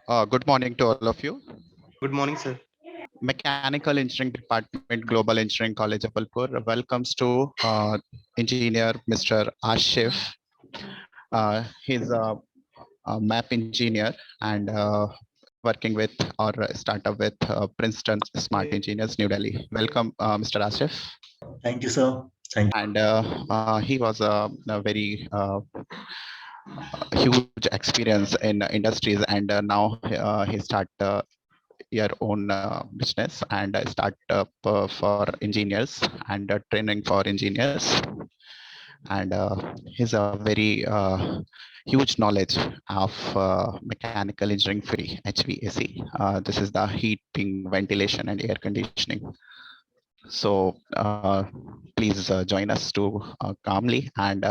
Good morning to all of you. Good morning, sir. Mechanical Engineering Department, Global Engineering College, Jabalpur welcomes to engineer Mr. Ashif. He's a map engineer and working with or startup with Princeton Smart Engineers, New Delhi. Welcome, Mr. Ashif. Thank you, sir. Thank you. And he was a very huge experience in industries, and now he start your own business and a startup for engineers and training for engineers. And he's a very huge knowledge of mechanical engineering free HVAC. This is the heating, ventilation, and air conditioning. So please join us to calmly and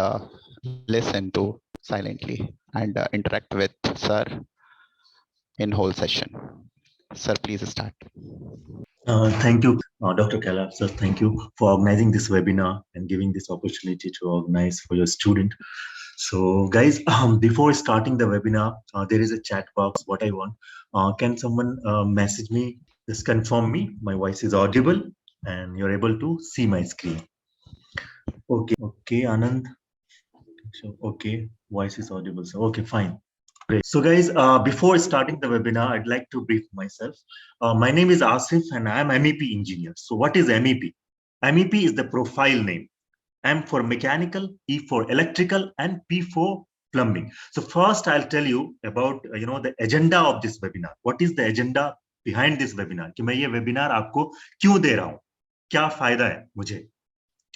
listen to silently and interact with sir in whole session. Sir, please start. Thank you, Dr. Kala. Sir, thank you for organizing this webinar and giving this opportunity to organize for your student. So, guys, before starting the webinar, there is a chat box. What I want, can someone message me? Just confirm me. My voice is audible and you're able to see my screen. Okay, Anand. So, okay, voice is audible. So, okay, fine. Great. So guys, before starting the webinar, I'd like to brief myself. My name is Asif and I am MEP engineer. So what is MEP? MEP is the profile name. M for mechanical, E for electrical, and P for plumbing. So first I'll tell you about the agenda of this webinar. What is the agenda behind this webinar? कि मैं ये webinar आपको क्यों दे रहा हूँ? क्या फायदा है मुझे?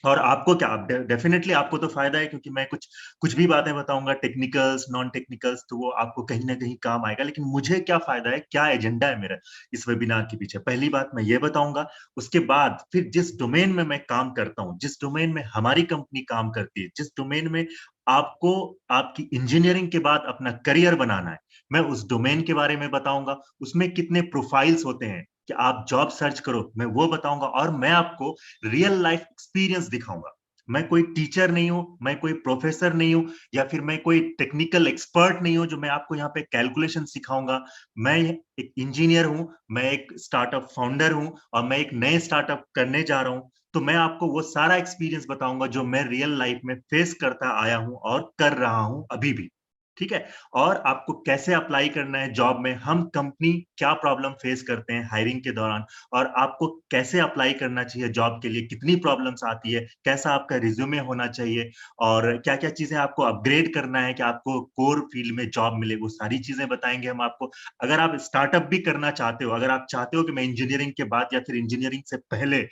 और आपको क्या, डेफिनेटली आपको तो फायदा है क्योंकि मैं कुछ भी बातें बताऊंगा, टेक्निकल्स नॉन टेक्निकल्स, तो वो आपको कहीं ना कहीं काम आएगा। लेकिन मुझे क्या फायदा है, क्या एजेंडा है मेरा इस वेबिनार के पीछे, पहली बात मैं ये बताऊंगा। उसके बाद फिर जिस डोमेन में मैं काम करता हूँ, जिस डोमेन में हमारी कंपनी काम करती है, जिस डोमेन में आपको आपकी इंजीनियरिंग के बाद अपना करियर बनाना है, मैं उस डोमेन के बारे में बताऊंगा। उसमें कितने प्रोफाइल्स होते हैं कि आप जॉब सर्च करो, मैं वो बताऊंगा। और मैं आपको रियल लाइफ एक्सपीरियंस दिखाऊंगा। मैं कोई टीचर नहीं हूं, मैं कोई प्रोफेसर नहीं हूं, या फिर मैं कोई टेक्निकल एक्सपर्ट नहीं हूं जो मैं आपको यहाँ पे कैलकुलेशन सिखाऊंगा। मैं एक इंजीनियर हूं, मैं एक स्टार्टअप फाउंडर हूं और मैं एक नए स्टार्टअप करने जा रहा हूं। तो मैं आपको वो सारा एक्सपीरियंस बताऊंगा जो मैं रियल लाइफ में फेस करता आया हूं और कर रहा हूं अभी भी। ठीक है। और आपको कैसे अप्लाई करना है जॉब में, हम कंपनी क्या प्रॉब्लम फेस करते हैं हायरिंग के दौरान, और आपको कैसे अप्लाई करना चाहिए जॉब के लिए, कितनी प्रॉब्लम्स आती है, कैसा आपका रिज्यूमे होना चाहिए, और क्या क्या चीजें आपको अपग्रेड करना है कि आपको कोर फील्ड में जॉब मिले, वो सारी चीजें बताएंगे हम आपको। अगर आप स्टार्टअप भी करना चाहते हो, अगर आप चाहते हो कि मैं इंजीनियरिंग के बाद या फिर इंजीनियरिंग से पहले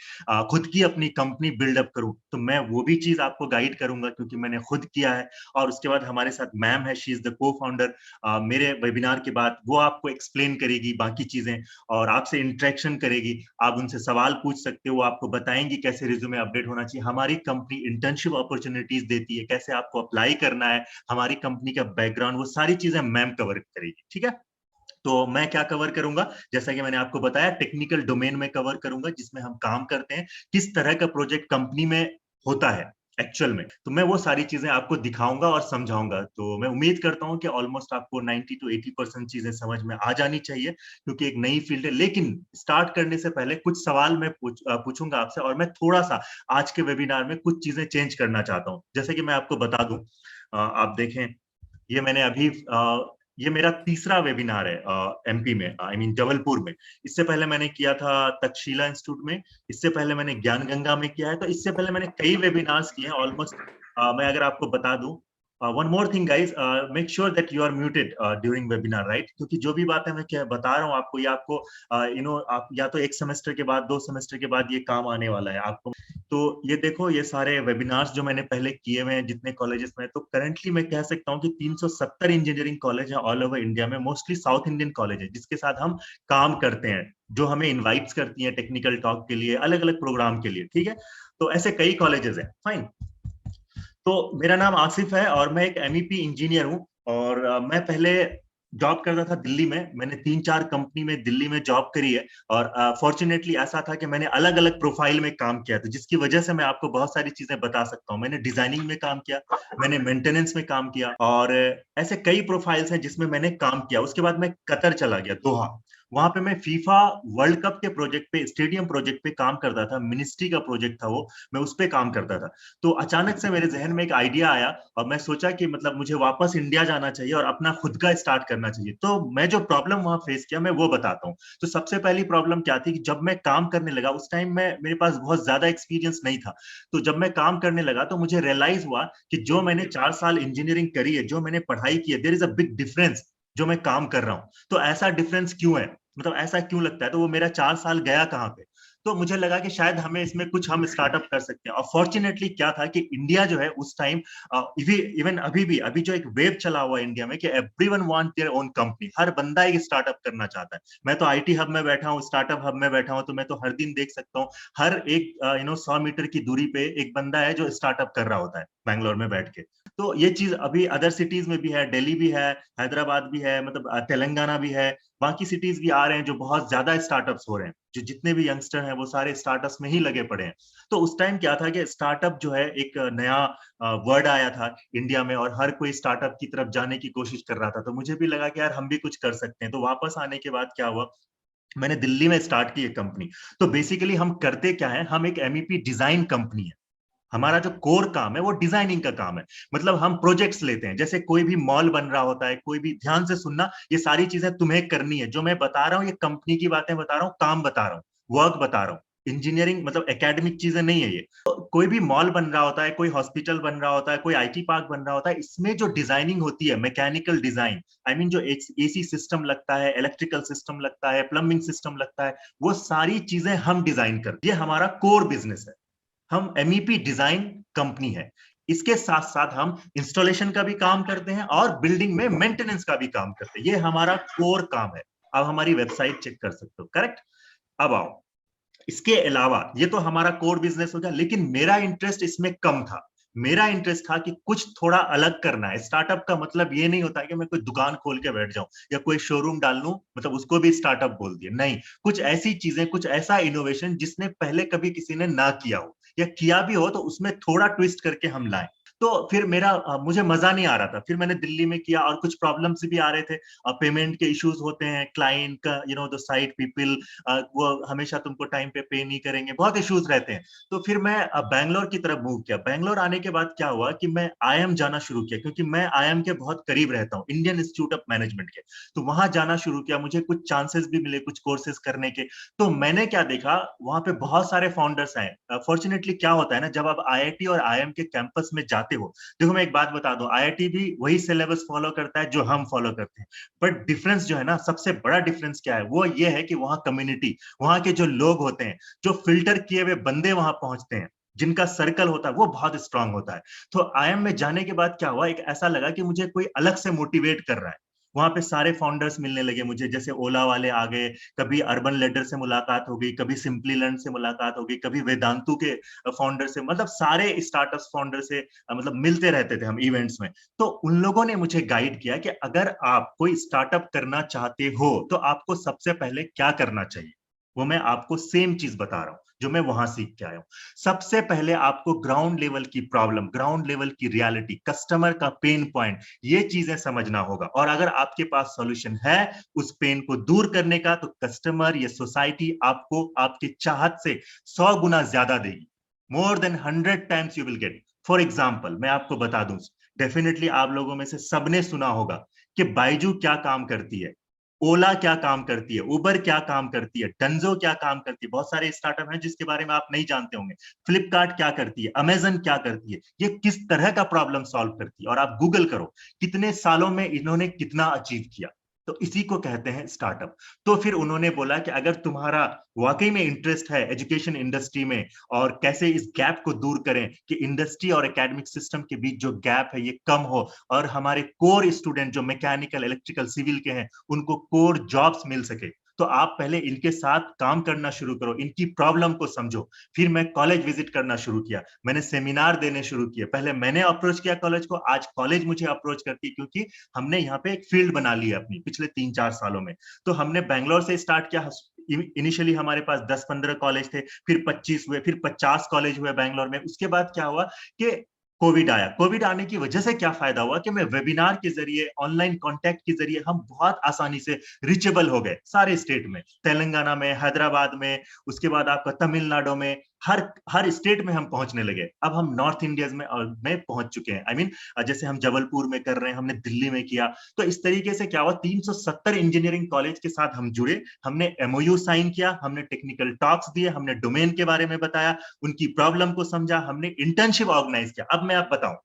खुद की अपनी कंपनी बिल्डअप करूं, तो मैं वो भी चीज आपको गाइड करूंगा क्योंकि मैंने खुद किया है। और उसके बाद हमारे साथ मैम है, शी इज द को फाउंडर। मेरे वेबिनार के बाद वो आपको एक्सप्लेन करेगी बाकी चीजें और आपसे इंटरेक्शन करेगी। आप उनसे सवाल पूछ सकते हो, वो आपको बताएंगी कैसे रिज्यूमे अपडेट होना चाहिए। हमारी कंपनी इंटर्नशिप अपॉर्चुनिटीज देती है, कैसे आपको अप्लाई करना है, हमारी कंपनी का बैकग्राउंड, वो सारी चीजें मैम कवर करेगी। ठीक है। तो मैं क्या कवर करूंगा, जैसा कि मैंने आपको बताया, टेक्निकल डोमेन में कवर करूंगा जिसमें हम काम करते हैं, किस तरह का प्रोजेक्ट कंपनी में होता है एक्चुअल में, तो मैं वो सारी चीजें आपको दिखाऊंगा और समझाऊंगा। तो मैं उम्मीद करता हूं कि ऑलमोस्ट आपको 90 to 80% चीजें समझ में आ जानी चाहिए क्योंकि एक नई फील्ड है। लेकिन स्टार्ट करने से पहले कुछ सवाल मैं पूछूंगा आपसे, और मैं थोड़ा सा आज के वेबिनार में कुछ चीजें चेंज करना चाहता हूँ। जैसे कि मैं आपको बता दूं, आप देखें, ये मैंने अभी ये मेरा तीसरा वेबिनार है एमपी में, आई मीन जबलपुर में। इससे पहले मैंने किया था तक्षशिला इंस्टीट्यूट में, इससे पहले मैंने ज्ञान गंगा में किया है, तो इससे पहले मैंने कई वेबिनार्स किए हैं ऑलमोस्ट। मैं अगर आपको बता दूं, one more thing guys, make sure that you are muted during webinar, right? क्योंकि जो भी बातें मैं क्या बता रहा हूँ आपको, ये आपको आप या तो एक सेमेस्टर के बाद, 2 सेमेस्टर के बाद ये काम आने वाला है आपको। तो ये देखो, ये सारे वेबिनार्स जो मैंने पहले किए हुए हैं जितने कॉलेजेस में, तो करंटली मैं कह सकता हूँ कि 370 इंजीनियरिंग कॉलेज है ऑल ओवर इंडिया में, मोस्टली साउथ इंडियन कॉलेज है जिसके साथ हम काम करते हैं, जो हमें इनवाइट्स करती हैं टेक्निकल टॉक के लिए, अलग अलग प्रोग्राम के लिए। ठीक है। तो ऐसे कई कॉलेजेस हैं। फाइन। तो मेरा नाम आसिफ है और मैं एक MEP इंजीनियर हूँ। और मैं पहले जॉब करता था दिल्ली में, मैंने 3-4 कंपनी में दिल्ली में जॉब करी है, और फॉर्चुनेटली ऐसा था कि मैंने अलग अलग प्रोफाइल में काम किया था, जिसकी वजह से मैं आपको बहुत सारी चीजें बता सकता हूँ। मैंने डिजाइनिंग में काम किया, मैंने मेंटेनेंस में काम किया, और ऐसे कई प्रोफाइल्स हैं जिसमें मैंने काम किया। उसके बाद मैं कतर चला गया, दोहा। वहां पे मैं फीफा वर्ल्ड कप के प्रोजेक्ट पे, स्टेडियम प्रोजेक्ट पे काम करता था, मिनिस्ट्री का प्रोजेक्ट था वो, मैं उस पे काम करता था। तो अचानक से मेरे जहन में एक आइडिया आया, और मैं सोचा कि मतलब मुझे वापस इंडिया जाना चाहिए और अपना खुद का स्टार्ट करना चाहिए। तो मैं जो प्रॉब्लम वहां फेस किया मैं वो बताता हूँ। तो सबसे पहली प्रॉब्लम क्या थी कि जब मैं काम करने लगा, उस टाइम में मेरे पास बहुत ज्यादा एक्सपीरियंस नहीं था। तो जब मैं काम करने लगा तो मुझे रियलाइज हुआ कि जो मैंने 4 साल इंजीनियरिंग करी है, जो मैंने पढ़ाई की है, there is a big difference जो मैं काम कर रहा हूँ। तो ऐसा डिफरेंस क्यों है, मतलब ऐसा क्यों लगता है, तो वो मेरा 4 साल गया कहाँ पे। तो मुझे लगा कि शायद हमें इसमें कुछ हम स्टार्टअप कर सकते हैं। और फॉर्चुनेटली क्या था कि इंडिया जो है उस टाइम, इवन अभी भी, अभी जो एक वेव चला हुआ है इंडिया में कि everyone want their own company, हर बंदा एक स्टार्टअप करना चाहता है। मैं तो आईटी हब में बैठा हूँ, स्टार्टअप हब में बैठा हूँ, तो मैं तो हर दिन देख सकता हूँ, हर एक 100 मीटर की दूरी पे एक बंदा है जो स्टार्टअप कर रहा होता है बैंगलोर में बैठ के। तो ये चीज अभी अदर सिटीज में भी है, दिल्ली भी है, हैदराबाद भी है, मतलब तेलंगाना भी है, बाकी सिटीज भी आ रहे हैं जो बहुत ज्यादा स्टार्टअप्स हो रहे हैं। जो जितने भी यंगस्टर हैं वो सारे स्टार्टअप्स में ही लगे पड़े हैं। तो उस टाइम क्या था कि स्टार्टअप जो है एक नया वर्ड आया था इंडिया में, और हर कोई स्टार्टअप की तरफ जाने की कोशिश कर रहा था। तो मुझे भी लगा कि यार हम भी कुछ कर सकते हैं। तो वापस आने के बाद क्या हुआ, मैंने दिल्ली में स्टार्ट की एक कंपनी। तो बेसिकली हम करते क्या है, हम एक एमईपी डिजाइन कंपनी है। हमारा जो कोर काम है वो डिजाइनिंग का काम है। मतलब हम प्रोजेक्ट्स लेते हैं, जैसे कोई भी मॉल बन रहा होता है, कोई भी, ध्यान से सुनना, ये सारी चीजें तुम्हें करनी है। जो मैं बता रहा हूँ ये कंपनी की बातें बता रहा हूँ, काम बता रहा हूँ, वर्क बता रहा हूँ। इंजीनियरिंग मतलब एकेडमिक चीजें नहीं है ये। तो कोई भी मॉल बन रहा होता है, कोई हॉस्पिटल बन रहा होता है, कोई आईटी पार्क बन रहा होता है, इसमें जो डिजाइनिंग होती है, मैकेनिकल डिजाइन, आई मीन जो एसी सिस्टम लगता है, इलेक्ट्रिकल सिस्टम लगता है, प्लम्बिंग सिस्टम लगता है, वो सारी चीजें हम डिजाइन करते हैं। ये हमारा कोर बिजनेस है। हम एमईपी डिजाइन कंपनी है। इसके साथ साथ हम इंस्टॉलेशन का भी काम करते हैं और बिल्डिंग में मेंटेनेंस का भी काम करते हैं। ये हमारा कोर काम है। आप हमारी वेबसाइट चेक कर सकते हो, करेक्ट। अब आओ, इसके अलावा ये तो हमारा कोर बिजनेस हो गया, लेकिन मेरा इंटरेस्ट इसमें कम था। मेरा इंटरेस्ट था कि कुछ थोड़ा अलग करना है। स्टार्टअप का मतलब ये नहीं होता कि मैं कोई दुकान खोल के बैठ जाऊं या कोई शोरूम डाल लूं, मतलब उसको भी स्टार्टअप बोल दिया, नहीं। कुछ ऐसी चीजें, कुछ ऐसा इनोवेशन जिसने पहले कभी किसी ने ना किया हो, या किया भी हो तो उसमें थोड़ा ट्विस्ट करके हम लाएं। तो फिर मुझे मजा नहीं आ रहा था। फिर मैंने दिल्ली में किया, और कुछ प्रॉब्लम्स भी आ रहे थे। पेमेंट के इश्यूज होते हैं, क्लाइंट का, द साइट पीपल, वो हमेशा तुमको टाइम पे नहीं करेंगे, बहुत इश्यूज रहते हैं। तो फिर मैं बैंगलोर की तरफ मूव किया। बैंगलोर आने के बाद क्या हुआ कि मैं आईएम जाना शुरू किया, क्योंकि मैं आईएम के बहुत करीब रहता हूँ, इंडियन इंस्टीट्यूट ऑफ मैनेजमेंट के। तो वहां जाना शुरू किया, मुझे कुछ चांसेस भी मिले कुछ कोर्सेज करने के। तो मैंने क्या देखा, वहां पे बहुत सारे फाउंडर्स आए। फॉर्चुनेटली क्या होता है ना, जब आप आईआईटी और आईएम के कैंपस में जाते हो, देखो मैं एक बात बता दूं, आईआईटी भी वही सिलेबस फॉलो करता है जो हम फॉलो करते हैं। बट डिफरेंस जो है ना, सबसे बड़ा डिफरेंस क्या है, वो ये है कि वहां कम्युनिटी, वहां के जो लोग होते हैं, जो फिल्टर किए हुए बंदे वहां पहुंचते हैं, जिनका सर्कल होता है, वो बहुत स्ट्रांग होता है। तो आईएम में जाने के बाद क्या हुआ, एक ऐसा लगा कि मुझे कोई अलग से मोटिवेट कर रहा है। वहां पे सारे फाउंडर्स मिलने लगे मुझे, जैसे ओला वाले आ गए, कभी अर्बन लेडर से मुलाकात हो गई, कभी सिंपली लर्न से मुलाकात हो गई, कभी वेदांतु के फाउंडर से, मतलब सारे स्टार्टअप्स फाउंडर से मतलब मिलते रहते थे हम इवेंट्स में। तो उन लोगों ने मुझे गाइड किया कि अगर आप कोई स्टार्टअप करना चाहते हो तो आपको सबसे पहले क्या करना चाहिए। वो मैं आपको सेम चीज बता रहा हूं जो मैं वहां सीख के आया हूं। सबसे पहले आपको ग्राउंड लेवल की प्रॉब्लम, ग्राउंड लेवल की रियलिटी, कस्टमर का पेन पॉइंट, ये चीजें समझना होगा। और अगर आपके पास सॉल्यूशन है उस पेन को दूर करने का, तो कस्टमर या सोसाइटी आपको आपकी चाहत से 100 गुना ज्यादा देगी। More than 100 times you will get. For example मैं आपको बता दूं, डेफिनेटली आप लोगों में से सबने सुना होगा कि बाइजू क्या काम करती है, ओला क्या काम करती है, उबर क्या काम करती है, डंजो क्या काम करती है। बहुत सारे स्टार्टअप हैं जिसके बारे में आप नहीं जानते होंगे। फ्लिपकार्ट क्या करती है, अमेजन क्या करती है, ये किस तरह का प्रॉब्लम सॉल्व करती है। और आप गूगल करो कितने सालों में इन्होंने कितना अचीव किया। तो इसी को कहते हैं स्टार्टअप। तो फिर उन्होंने बोला कि अगर तुम्हारा वाकई में इंटरेस्ट है एजुकेशन इंडस्ट्री में, और कैसे इस गैप को दूर करें कि इंडस्ट्री और एकेडमिक सिस्टम के बीच जो गैप है ये कम हो, और हमारे कोर स्टूडेंट जो मैकेनिकल, इलेक्ट्रिकल, सिविल के हैं, उनको कोर जॉब्स मिल सके, तो आप पहले इनके साथ काम करना शुरू करो, इनकी प्रॉब्लम को समझो। फिर मैं कॉलेज विजिट करना शुरू किया, मैंने सेमिनार देने शुरू किए। पहले मैंने अप्रोच किया कॉलेज को, आज कॉलेज मुझे अप्रोच करती है, क्योंकि हमने यहाँ पे एक फील्ड बना ली है अपनी पिछले 3-4 सालों में। तो हमने बैंगलोर से स्टार्ट किया। इनिशियली हमारे पास 10-15 कॉलेज थे, फिर 25 हुए, फिर 50 कॉलेज हुए बैंगलोर में। उसके बाद क्या हुआ कि कोविड आया। कोविड आने की वजह से क्या फायदा हुआ कि मैं वेबिनार के जरिए, ऑनलाइन कांटेक्ट के जरिए हम बहुत आसानी से रीचेबल हो गए सारे स्टेट में, तेलंगाना में, हैदराबाद में, उसके बाद आपका तमिलनाडु में, हर स्टेट में हम पहुंचने लगे। अब हम नॉर्थ इंडिया में पहुंच चुके हैं। आई मीन जैसे हम जबलपुर में कर रहे हैं, हमने दिल्ली में किया। तो इस तरीके से क्या हुआ, 370 इंजीनियरिंग कॉलेज के साथ हम जुड़े, हमने एमओयू साइन किया, हमने टेक्निकल टॉक्स दिए, हमने डोमेन के बारे में बताया, उनकी प्रॉब्लम को समझा, हमने इंटर्नशिप ऑर्गेनाइज किया। अब मैं आप बताऊं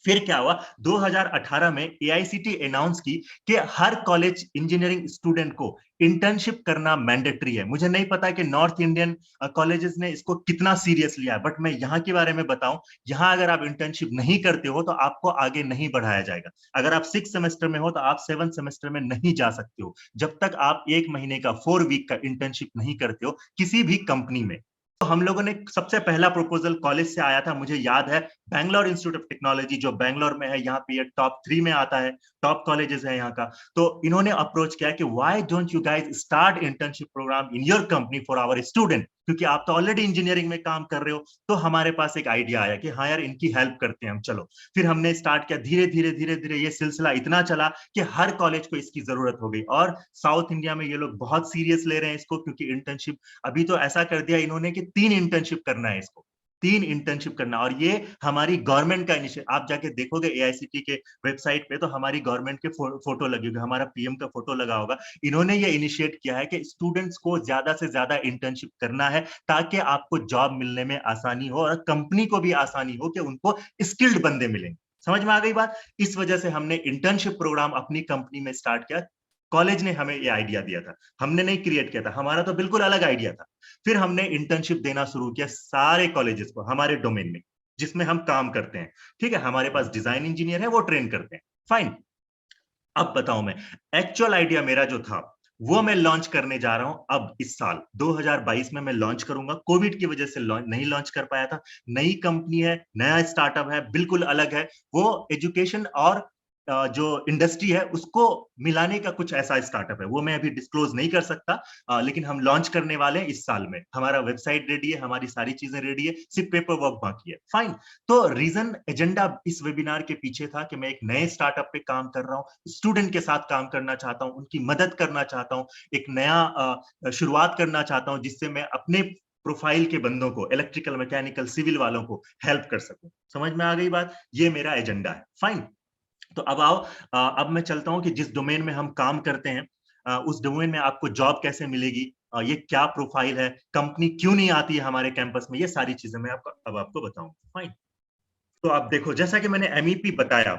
फिर क्या हुआ, 2018 में एआईसीटी अनाउंस की कि हर कॉलेज इंजीनियरिंग स्टूडेंट को इंटर्नशिप करना मैंडेटरी है। मुझे नहीं पता कि नॉर्थ इंडियन कॉलेजेस ने इसको कितना सीरियस लिया है, बट मैं यहाँ के बारे में बताऊं, यहाँ अगर आप इंटर्नशिप नहीं करते हो तो आपको आगे नहीं बढ़ाया जाएगा। अगर आप 6 सेमेस्टर में हो तो आप 7 सेमेस्टर में नहीं जा सकते हो, जब तक आप 1 महीने का 4 वीक का इंटर्नशिप नहीं करते हो किसी भी कंपनी में। तो हम लोगों ने सबसे पहला प्रपोजल कॉलेज से आया था, मुझे याद है, बैंगलोर इंस्टीट्यूट ऑफ टेक्नोलॉजी जो बैंगलोर में है, यहाँ पे ये टॉप 3 में आता है, टॉप कॉलेजेस है यहाँ का। तो इन्होंने अप्रोच किया कि why don't you guys start internship program in your company for our student, क्योंकि आप तो ऑलरेडी इंजीनियरिंग में काम कर रहे हो। तो हमारे पास एक आइडिया आया कि हाँ यार, इनकी हेल्प करते हैं हम, चलो। फिर हमने स्टार्ट किया, धीरे धीरे धीरे धीरे ये सिलसिला इतना चला कि हर कॉलेज को इसकी जरूरत हो गई। और साउथ इंडिया में ये लोग बहुत सीरियस ले रहे हैं इसको, क्योंकि इंटर्नशिप अभी तो ऐसा कर दिया इन्होंने कि 3 इंटर्नशिप करना है इसको, 3 इंटर्नशिप करना। और ये हमारी गवर्नमेंट का इनिशिएटिव, आप जाके देखोगे एआईसीटी के वेबसाइट पे तो हमारी गवर्नमेंट के फोटो लगे होंगे, हमारा पीएम का फोटो लगा होगा। इन्होंने ये इनिशिएट किया है कि स्टूडेंट्स को ज्यादा से ज्यादा इंटर्नशिप करना है, ताकि आपको जॉब मिलने में आसानी हो और कंपनी को भी आसानी हो कि उनको स्किल्ड बंदे मिलेंगे। समझ में आ गई बात? इस वजह से हमने इंटर्नशिप प्रोग्राम अपनी कंपनी में स्टार्ट किया। कॉलेज ने हमें ये आइडिया दिया था, हमने नहीं क्रिएट किया था, हमारा तो बिल्कुल अलग आइडिया था। फिर हमने इंटर्नशिप देना शुरू किया सारे कॉलेजेस को हमारे डोमेन में जिसमें हम काम करते हैं। ठीक है, हमारे पास डिजाइन इंजीनियर है, वो ट्रेन करते हैं। फाइन। अब बताऊं, मैं एक्चुअल आइडिया मेरा जो था वो मैं लॉन्च करने जा रहा हूं अब इस साल 2022 में मैं लॉन्च करूंगा। कोविड की वजह से नहीं लॉन्च कर पाया था। नई कंपनी है, नया स्टार्टअप है, बिल्कुल अलग है। वो एजुकेशन और जो इंडस्ट्री है उसको मिलाने का कुछ ऐसा स्टार्टअप है, वो मैं अभी डिस्क्लोज नहीं कर सकता, लेकिन हम लॉन्च करने वाले हैं इस साल में। हमारा वेबसाइट रेडी है, हमारी सारी चीजें रेडी है, सिर्फ पेपर वर्क बाकी है। फाइन। तो रीजन एजेंडा इस वेबिनार के पीछे था कि मैं एक नए स्टार्टअप पे काम कर रहा हूँ, स्टूडेंट के साथ काम करना चाहता हूँ, उनकी मदद करना चाहता हूँ, एक नया शुरुआत करना चाहता हूँ, जिससे मैं अपने प्रोफाइल के बंदों को, इलेक्ट्रिकल, मैकेनिकल, सिविल वालों को हेल्प कर सकूं। समझ में आ गई बात? ये मेरा एजेंडा है। फाइन। तो अब आओ, अब मैं चलता हूं कि जिस डोमेन में हम काम करते हैं, उस डोमेन में आपको जॉब कैसे मिलेगी, ये क्या प्रोफाइल है, कंपनी क्यों नहीं आती है हमारे कैंपस में, ये सारी चीजें मैं अब आपको बताऊंगा। फाइन। तो आप देखो, जैसा कि मैंने एमईपी बताया,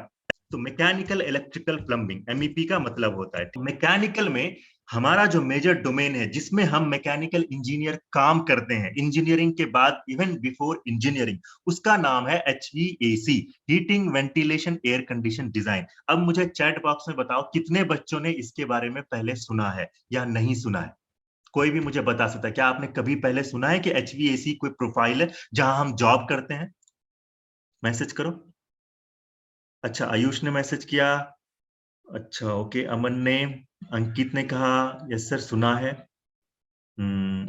तो मैकेनिकल इलेक्ट्रिकल प्लम्बिंग एमईपी का मतलब होता है। तो मैकेनिकल में हमारा जो मेजर डोमेन है, जिसमें हम मैकेनिकल इंजीनियर काम करते हैं, इंजीनियरिंग के बाद, इवन बिफोर इंजीनियरिंग, उसका नाम है HVAC, heating ventilation air condition design. अब मुझे चैट बॉक्स में बताओ, कितने बच्चों ने इसके बारे में पहले सुना है या नहीं सुना है? कोई भी मुझे बता सकता है, क्या आपने कभी पहले सुना है कि HVAC कोई प्रोफाइल है जहां हम जॉब करते हैं? मैसेज करो। अच्छा, आयुष ने मैसेज किया। अच्छा, ओके। अमन ने, अंकित ने कहा यस सर सुना है।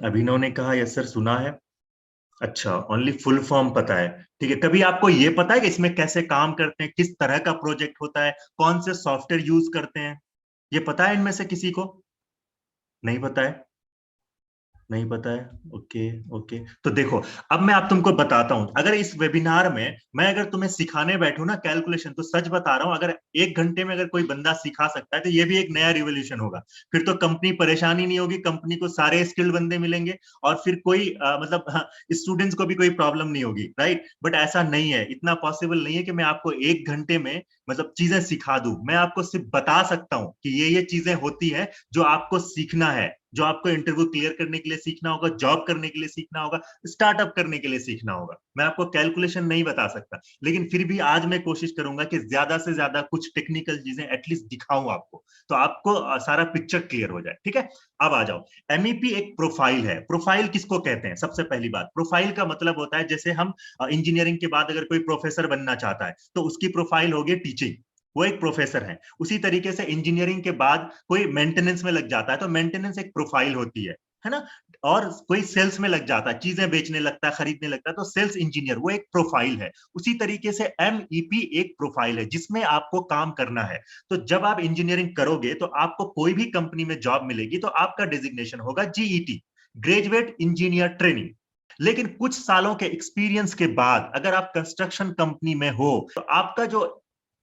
अभिनव ने कहा यस सर सुना है। अच्छा, ओनली फुल फॉर्म पता है। ठीक है, कभी आपको ये पता है कि इसमें कैसे काम करते हैं, किस तरह का प्रोजेक्ट होता है, कौन से सॉफ्टवेयर यूज करते हैं? ये पता है इनमें से किसी को? नहीं पता है? नहीं पता है। Okay okay. तो देखो, अब मैं आप तुमको बताता हूं, अगर इस वेबिनार में मैं अगर तुम्हें सिखाने बैठूं ना कैलकुलेशन, तो सच बता रहा हूं, अगर 1 घंटे में अगर कोई बंदा सिखा सकता है तो ये भी एक नया रिवोल्यूशन होगा। फिर तो कंपनी परेशानी नहीं होगी, कंपनी को सारे स्किल्ड बंदे मिलेंगे, और फिर कोई मतलब स्टूडेंट्स को भी कोई प्रॉब्लम नहीं होगी, राइट? बट ऐसा नहीं है, इतना पॉसिबल नहीं है कि मैं आपको 1 घंटे में मतलब चीजें सिखा दूं। मैं आपको सिर्फ बता सकता हूं कि ये चीजें होती है जो आपको सीखना है। जो आपको इंटरव्यू क्लियर करने के लिए सीखना होगा, जॉब करने के लिए सीखना होगा, स्टार्टअप करने के लिए सीखना होगा। मैं आपको कैलकुलेशन नहीं बता सकता, लेकिन फिर भी आज मैं कोशिश करूंगा कि ज्यादा से ज्यादा कुछ टेक्निकल चीजें एटलीस्ट दिखाऊं आपको, तो आपको सारा पिक्चर क्लियर हो जाए। ठीक है, अब आ जाओ। एमईपी एक प्रोफाइल है। प्रोफाइल किसको कहते हैं? सबसे पहली बात, प्रोफाइल का मतलब होता है जैसे हम इंजीनियरिंग के बाद अगर कोई प्रोफेसर बनना चाहता है तो उसकी प्रोफाइल होगी टीचिंग, वो एक प्रोफेसर है। उसी तरीके से इंजीनियरिंग के बाद कोई मेंटेनेंस में लग जाता है तो मेंटेनेंस एक प्रोफाइल होती है ना। और कोई सेल्स में लग जाता है, चीजें बेचने लगता है, खरीदने लगता है, तो सेल्स इंजीनियर, वो एक प्रोफाइल है। उसी तरीके से एमईपी एक प्रोफाइल है जिसमें आपको काम करना है। तो जब आप इंजीनियरिंग करोगे तो आपको कोई भी कंपनी में जॉब मिलेगी तो आपका डिजिग्नेशन होगा जीईटी, ग्रेजुएट इंजीनियर ट्रेनिंग। लेकिन कुछ सालों के एक्सपीरियंस के बाद अगर आप कंस्ट्रक्शन कंपनी में हो तो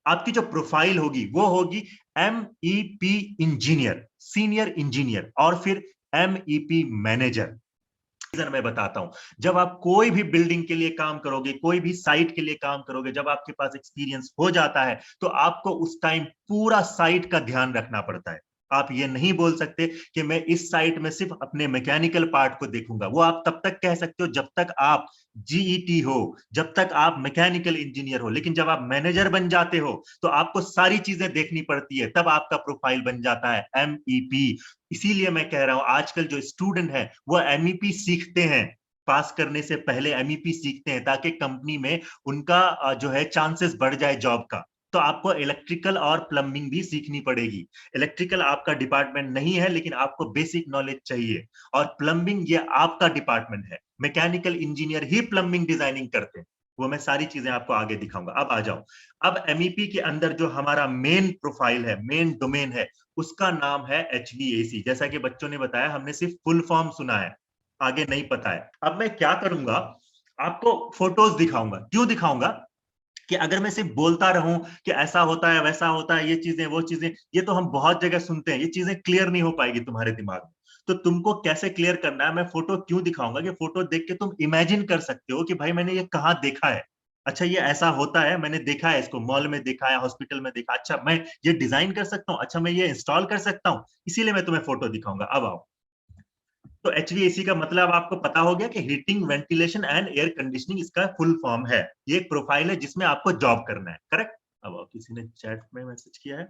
आपकी जो प्रोफाइल होगी वो होगी एमईपी इंजीनियर, सीनियर इंजीनियर, और फिर एमईपी मैनेजर। मैं बताता हूं, जब आप कोई भी बिल्डिंग के लिए काम करोगे, कोई भी साइट के लिए काम करोगे, जब आपके पास एक्सपीरियंस हो जाता है तो आपको उस टाइम पूरा साइट का ध्यान रखना पड़ता है। आप ये नहीं बोल सकते कि मैं इस साइट में सिर्फ अपने मैकेनिकल पार्ट को देखूंगा। वो आप तब तक कह सकते हो जब तक आप जीईटी हो, जब तक आप मैकेनिकल इंजीनियर हो। लेकिन जब आप मैनेजर बन जाते हो तो आपको सारी चीजें देखनी पड़ती है, तब आपका प्रोफाइल बन जाता है एमईपी। इसीलिए मैं कह रहा हूं आजकल जो स्टूडेंट है वो एमईपी सीखते हैं, पास करने से पहले एमईपी सीखते हैं ताकि कंपनी में उनका जो है चांसेस बढ़ जाए जॉब का। तो आपको इलेक्ट्रिकल और प्लम्बिंग भी सीखनी पड़ेगी। इलेक्ट्रिकल आपका डिपार्टमेंट नहीं है लेकिन आपको बेसिक नॉलेज चाहिए, और प्लम्बिंग ये आपका डिपार्टमेंट है। मैकेनिकल इंजीनियर ही प्लम्बिंग डिजाइनिंग करते हैं। वो मैं सारी चीजें आपको आगे दिखाऊंगा। अब आ जाओ, अब एमईपी के अंदर जो हमारा मेन प्रोफाइल है, मेन डोमेन है, उसका नाम है एचवीएसी। जैसा कि बच्चों ने बताया, हमने सिर्फ फुल फॉर्म सुना है, आगे नहीं पता है। अब मैं क्या करूंगा, आपको फोटोज दिखाऊंगा। क्यों दिखाऊंगा? कि अगर मैं सिर्फ बोलता रहूं कि ऐसा होता है वैसा होता है, ये चीजें वो चीजें, ये तो हम बहुत जगह सुनते हैं, ये चीजें क्लियर नहीं हो पाएगी तुम्हारे दिमाग में। तो तुमको कैसे क्लियर करना है, मैं फोटो क्यों दिखाऊंगा कि फोटो देख के तुम इमेजिन कर सकते हो कि भाई मैंने ये कहाँ देखा है। अच्छा ये ऐसा होता है, मैंने देखा है इसको, मॉल में देखा है, हॉस्पिटल में देखा। अच्छा मैं ये डिजाइन कर सकता हूँ, अच्छा मैं ये इंस्टॉल कर सकता हूँ, इसीलिए मैं तुम्हें फोटो दिखाऊंगा। अब आओ, तो एचवीएसी का मतलब आपको पता हो गया कि heating, ventilation and air conditioning इसका फुल फॉर्म है। ये एक प्रोफाइल है जिसमें आपको जॉब करना है। करेक्ट? अब किसी ने चैट में मैसेज किया है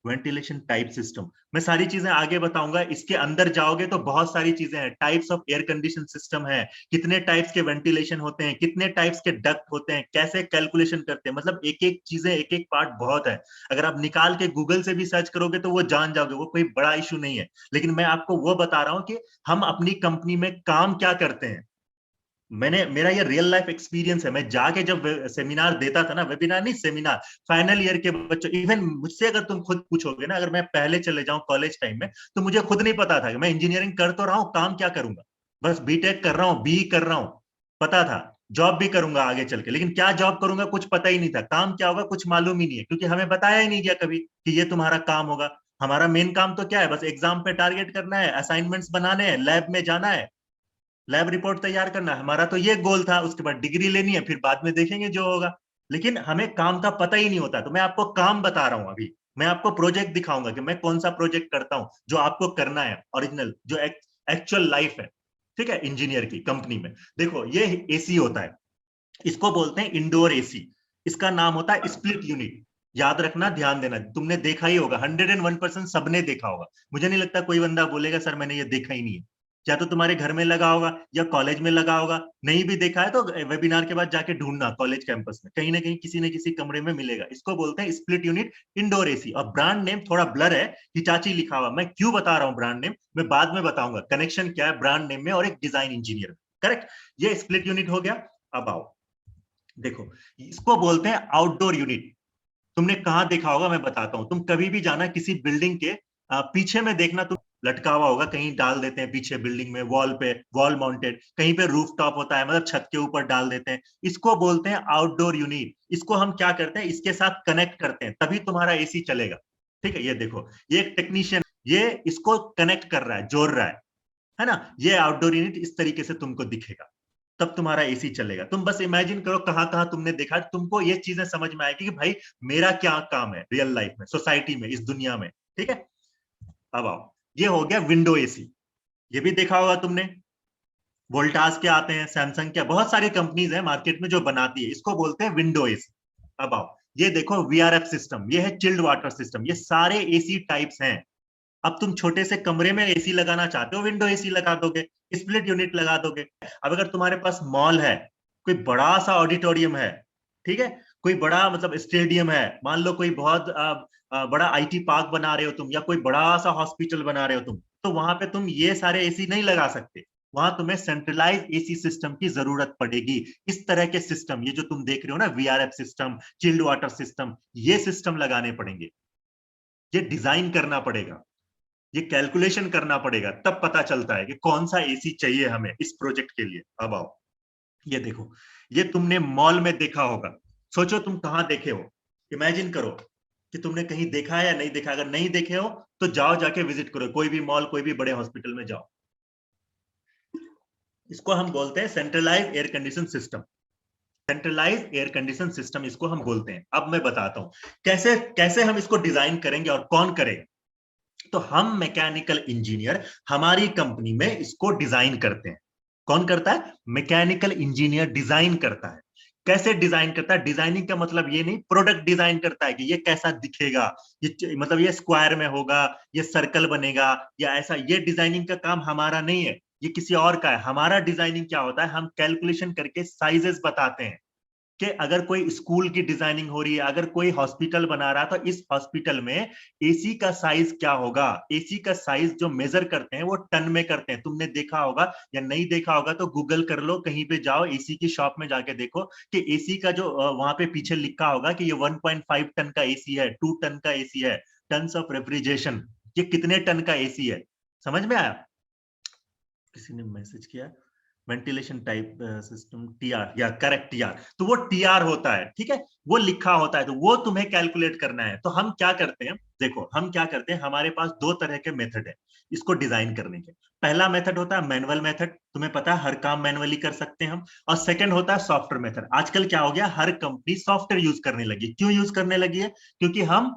वेंटिलेशन टाइप सिस्टम। मैं सारी चीजें आगे बताऊंगा। इसके अंदर जाओगे तो बहुत सारी चीजें हैं। Types of air condition system है, कितने टाइप्स के वेंटिलेशन होते हैं, कितने टाइप्स के डक्ट होते हैं, कैसे कैलकुलेशन करते हैं, मतलब एक एक चीजें, एक एक पार्ट बहुत है। अगर आप निकाल के गूगल से भी सर्च करोगे तो वो जान जाओगे, वो कोई बड़ा इशू नहीं है। लेकिन मैं आपको वो बता रहा हूं कि हम अपनी कंपनी में काम क्या करते हैं। मेरा ये रियल लाइफ एक्सपीरियंस है। मैं जाके जब सेमिनार देता था ना, वेबिनार नहीं सेमिनार, फाइनल ईयर के बच्चों, इवन मुझसे अगर तुम खुद पूछोगे ना, अगर मैं पहले चले जाऊं कॉलेज टाइम में, तो मुझे खुद नहीं पता था कि मैं इंजीनियरिंग कर तो रहा हूं, काम क्या करूंगा। बस बीटेक कर रहा हूं, बी कर रहा हूं, पता था जॉब भी करूंगा आगे चल के, लेकिन क्या जॉब करूंगा कुछ पता ही नहीं था, काम क्या होगा कुछ मालूम ही नहीं है, क्योंकि हमें बताया ही नहीं गया कभी कि ये तुम्हारा काम होगा। हमारा मेन काम तो क्या है, बस एग्जाम पे टारगेट करना है, असाइनमेंट्स बनाने हैं, लैब में जाना है, लैब रिपोर्ट तैयार करना, हमारा तो ये गोल था। उसके बाद डिग्री लेनी है, फिर बाद में देखेंगे जो होगा। लेकिन हमें काम का पता ही नहीं होता। तो मैं आपको काम बता रहा हूं अभी, मैं आपको प्रोजेक्ट दिखाऊंगा कि मैं कौन सा प्रोजेक्ट करता हूं जो आपको करना है, ओरिजिनल जो एक्चुअल लाइफ है। ठीक है, इंजीनियर की कंपनी में देखो ये एसी होता है, इसको बोलते हैं इंडोर एसी। इसका नाम होता है स्प्लिट यूनिट। याद रखना, ध्यान देना, तुमने देखा ही होगा, 101% सबने देखा होगा। मुझे नहीं लगता कोई बंदा बोलेगा सर मैंने ये देखा ही नहीं है। या तो तुम्हारे घर में लगा होगा या कॉलेज में लगा होगा, नहीं भी देखा है तो वेबिनार के बाद जाके ढूंढना, कॉलेज कैंपस में कहीं ना कहीं किसी न किसी कमरे में मिलेगा। इसको बोलते हैं स्प्लिट यूनिट इंडोर एसी। और ब्रांड नेम थोड़ा ब्लर है, हिटाची लिखा हुआ। मैं क्यों बता रहा हूँ ब्रांड नेम, मैं बाद में बताऊंगा कनेक्शन क्या है ब्रांड नेम में और एक डिजाइन इंजीनियर। करेक्ट, ये स्प्लिट यूनिट हो गया। अब आओ देखो, इसको बोलते हैं आउटडोर यूनिट। तुमने कहां देखा होगा मैं बताता हूं। तुम कभी भी जाना किसी बिल्डिंग के पीछे में देखना, तुम लटका हुआ होगा, कहीं डाल देते हैं पीछे बिल्डिंग में, वॉल पे, वॉल माउंटेड, कहीं पे रूफ टॉप होता है, मतलब छत के ऊपर डाल देते हैं। इसको बोलते हैं आउटडोर यूनिट। इसको हम क्या करते हैं, इसके साथ कनेक्ट करते हैं, तभी तुम्हारा एसी चलेगा। ठीक है, ये देखो, ये एक टेक्नीशियन ये इसको कनेक्ट कर रहा है, जोड़ रहा है ना। ये आउटडोर यूनिट इस तरीके से तुमको दिखेगा, तब तुम्हारा एसी चलेगा। तुम बस इमेजिन करो कहां कहां तुमने देखा, तुमको ये चीजें समझ में आएगी कि भाई मेरा क्या काम है रियल लाइफ में, सोसाइटी में, इस दुनिया में। ठीक है, अब आओ, ये हो गया विंडो एसी। ये भी देखा होगा तुमने, वोल्टास के आते हैं, सैमसंग के, बहुत सारी कंपनीज है मार्केट में जो बनाती है, इसको बोलते हैं विंडो एसी। अब आओ, ये देखो वीआरएफ सिस्टम, ये है चिल्ड वाटर सिस्टम, ये सारे एसी टाइप्स हैं। अब तुम छोटे से कमरे में एसी लगाना चाहते हो, विंडो एसी लगा दोगे, स्प्लिट यूनिट लगा दोगे। अब अगर तुम्हारे पास मॉल है, कोई बड़ा सा ऑडिटोरियम है, ठीक है, कोई बड़ा मतलब स्टेडियम है, मान लो कोई बहुत बड़ा आईटी पार्क बना रहे हो तुम, या कोई बड़ा सा हॉस्पिटल बना रहे हो तुम, तो वहां पे तुम ये सारे एसी नहीं लगा सकते, वहां तुम्हें सेंट्रलाइज एसी सिस्टम की जरूरत पड़ेगी। इस तरह के सिस्टम, ये जो तुम देख रहे हो ना, VRF system, chilled water system, ये सिस्टम लगाने पड़ेंगे, ये डिजाइन करना पड़ेगा, ये कैलकुलेशन करना पड़ेगा, तब पता चलता है कि कौन सा एसी चाहिए हमें इस प्रोजेक्ट के लिए। अब आओ, ये देखो, ये तुमने मॉल में देखा होगा, सोचो तुम कहां देखे हो, इमेजिन करो कि तुमने कहीं देखा है या नहीं देखा। अगर नहीं देखे हो तो जाओ, जाके विजिट करो कोई भी मॉल, कोई भी बड़े हॉस्पिटल में जाओ। इसको हम बोलते हैं centralize air condition system, centralize air condition system इसको हम बोलते हैं। अब मैं बताता हूं कैसे कैसे हम इसको डिजाइन करेंगे और कौन करेगा। तो हम मैकेनिकल इंजीनियर हमारी कंपनी में इसको डिजाइन करते हैं। कौन करता है? मैकेनिकल इंजीनियर डिजाइन करता है। कैसे डिजाइन करता है? डिजाइनिंग का मतलब ये नहीं प्रोडक्ट डिजाइन करता है कि ये कैसा दिखेगा, ये मतलब ये स्क्वायर में होगा, ये सर्कल बनेगा या ऐसा, ये डिजाइनिंग का काम हमारा नहीं है, ये किसी और का है। हमारा डिजाइनिंग क्या होता है, हम कैलकुलेशन करके साइजेस बताते हैं कि अगर कोई स्कूल की डिजाइनिंग हो रही है, अगर कोई हॉस्पिटल बना रहा है, तो इस हॉस्पिटल में एसी का साइज क्या होगा। एसी का साइज जो मेजर करते हैं वो टन में करते हैं। तुमने देखा होगा या नहीं देखा होगा तो गूगल कर लो, कहीं पे जाओ एसी की शॉप में जाके देखो कि एसी का जो वहां पे पीछे लिखा होगा कि ये 1.5 टन का एसी है, 2 टन का एसी है, टन्स ऑफ रेफ्रिजरेशन, ये कितने टन का एसी है। समझ में आया? किसी ने मैसेज किया वेंटिलेशन टाइप सिस्टम टीआर, या करेक्ट टीआर, तो वो टीआर होता है, ठीक है, वो लिखा होता है, तो वो तुम्हें कैलकुलेट करना है। तो हम क्या करते हैं, देखो हम क्या करते हैं, हमारे पास दो तरह के मेथड है इसको डिजाइन करने के। पहला मेथड होता है मैनुअल मेथड, तुम्हें पता है हर काम मैनुअली कर सकते हैं हम। और सेकंड होता है सॉफ्टवेयर मेथड। आजकल क्या हो गया, हर कंपनी सॉफ्टवेयर यूज करने लगी। क्यों यूज करने लगी है? क्योंकि हम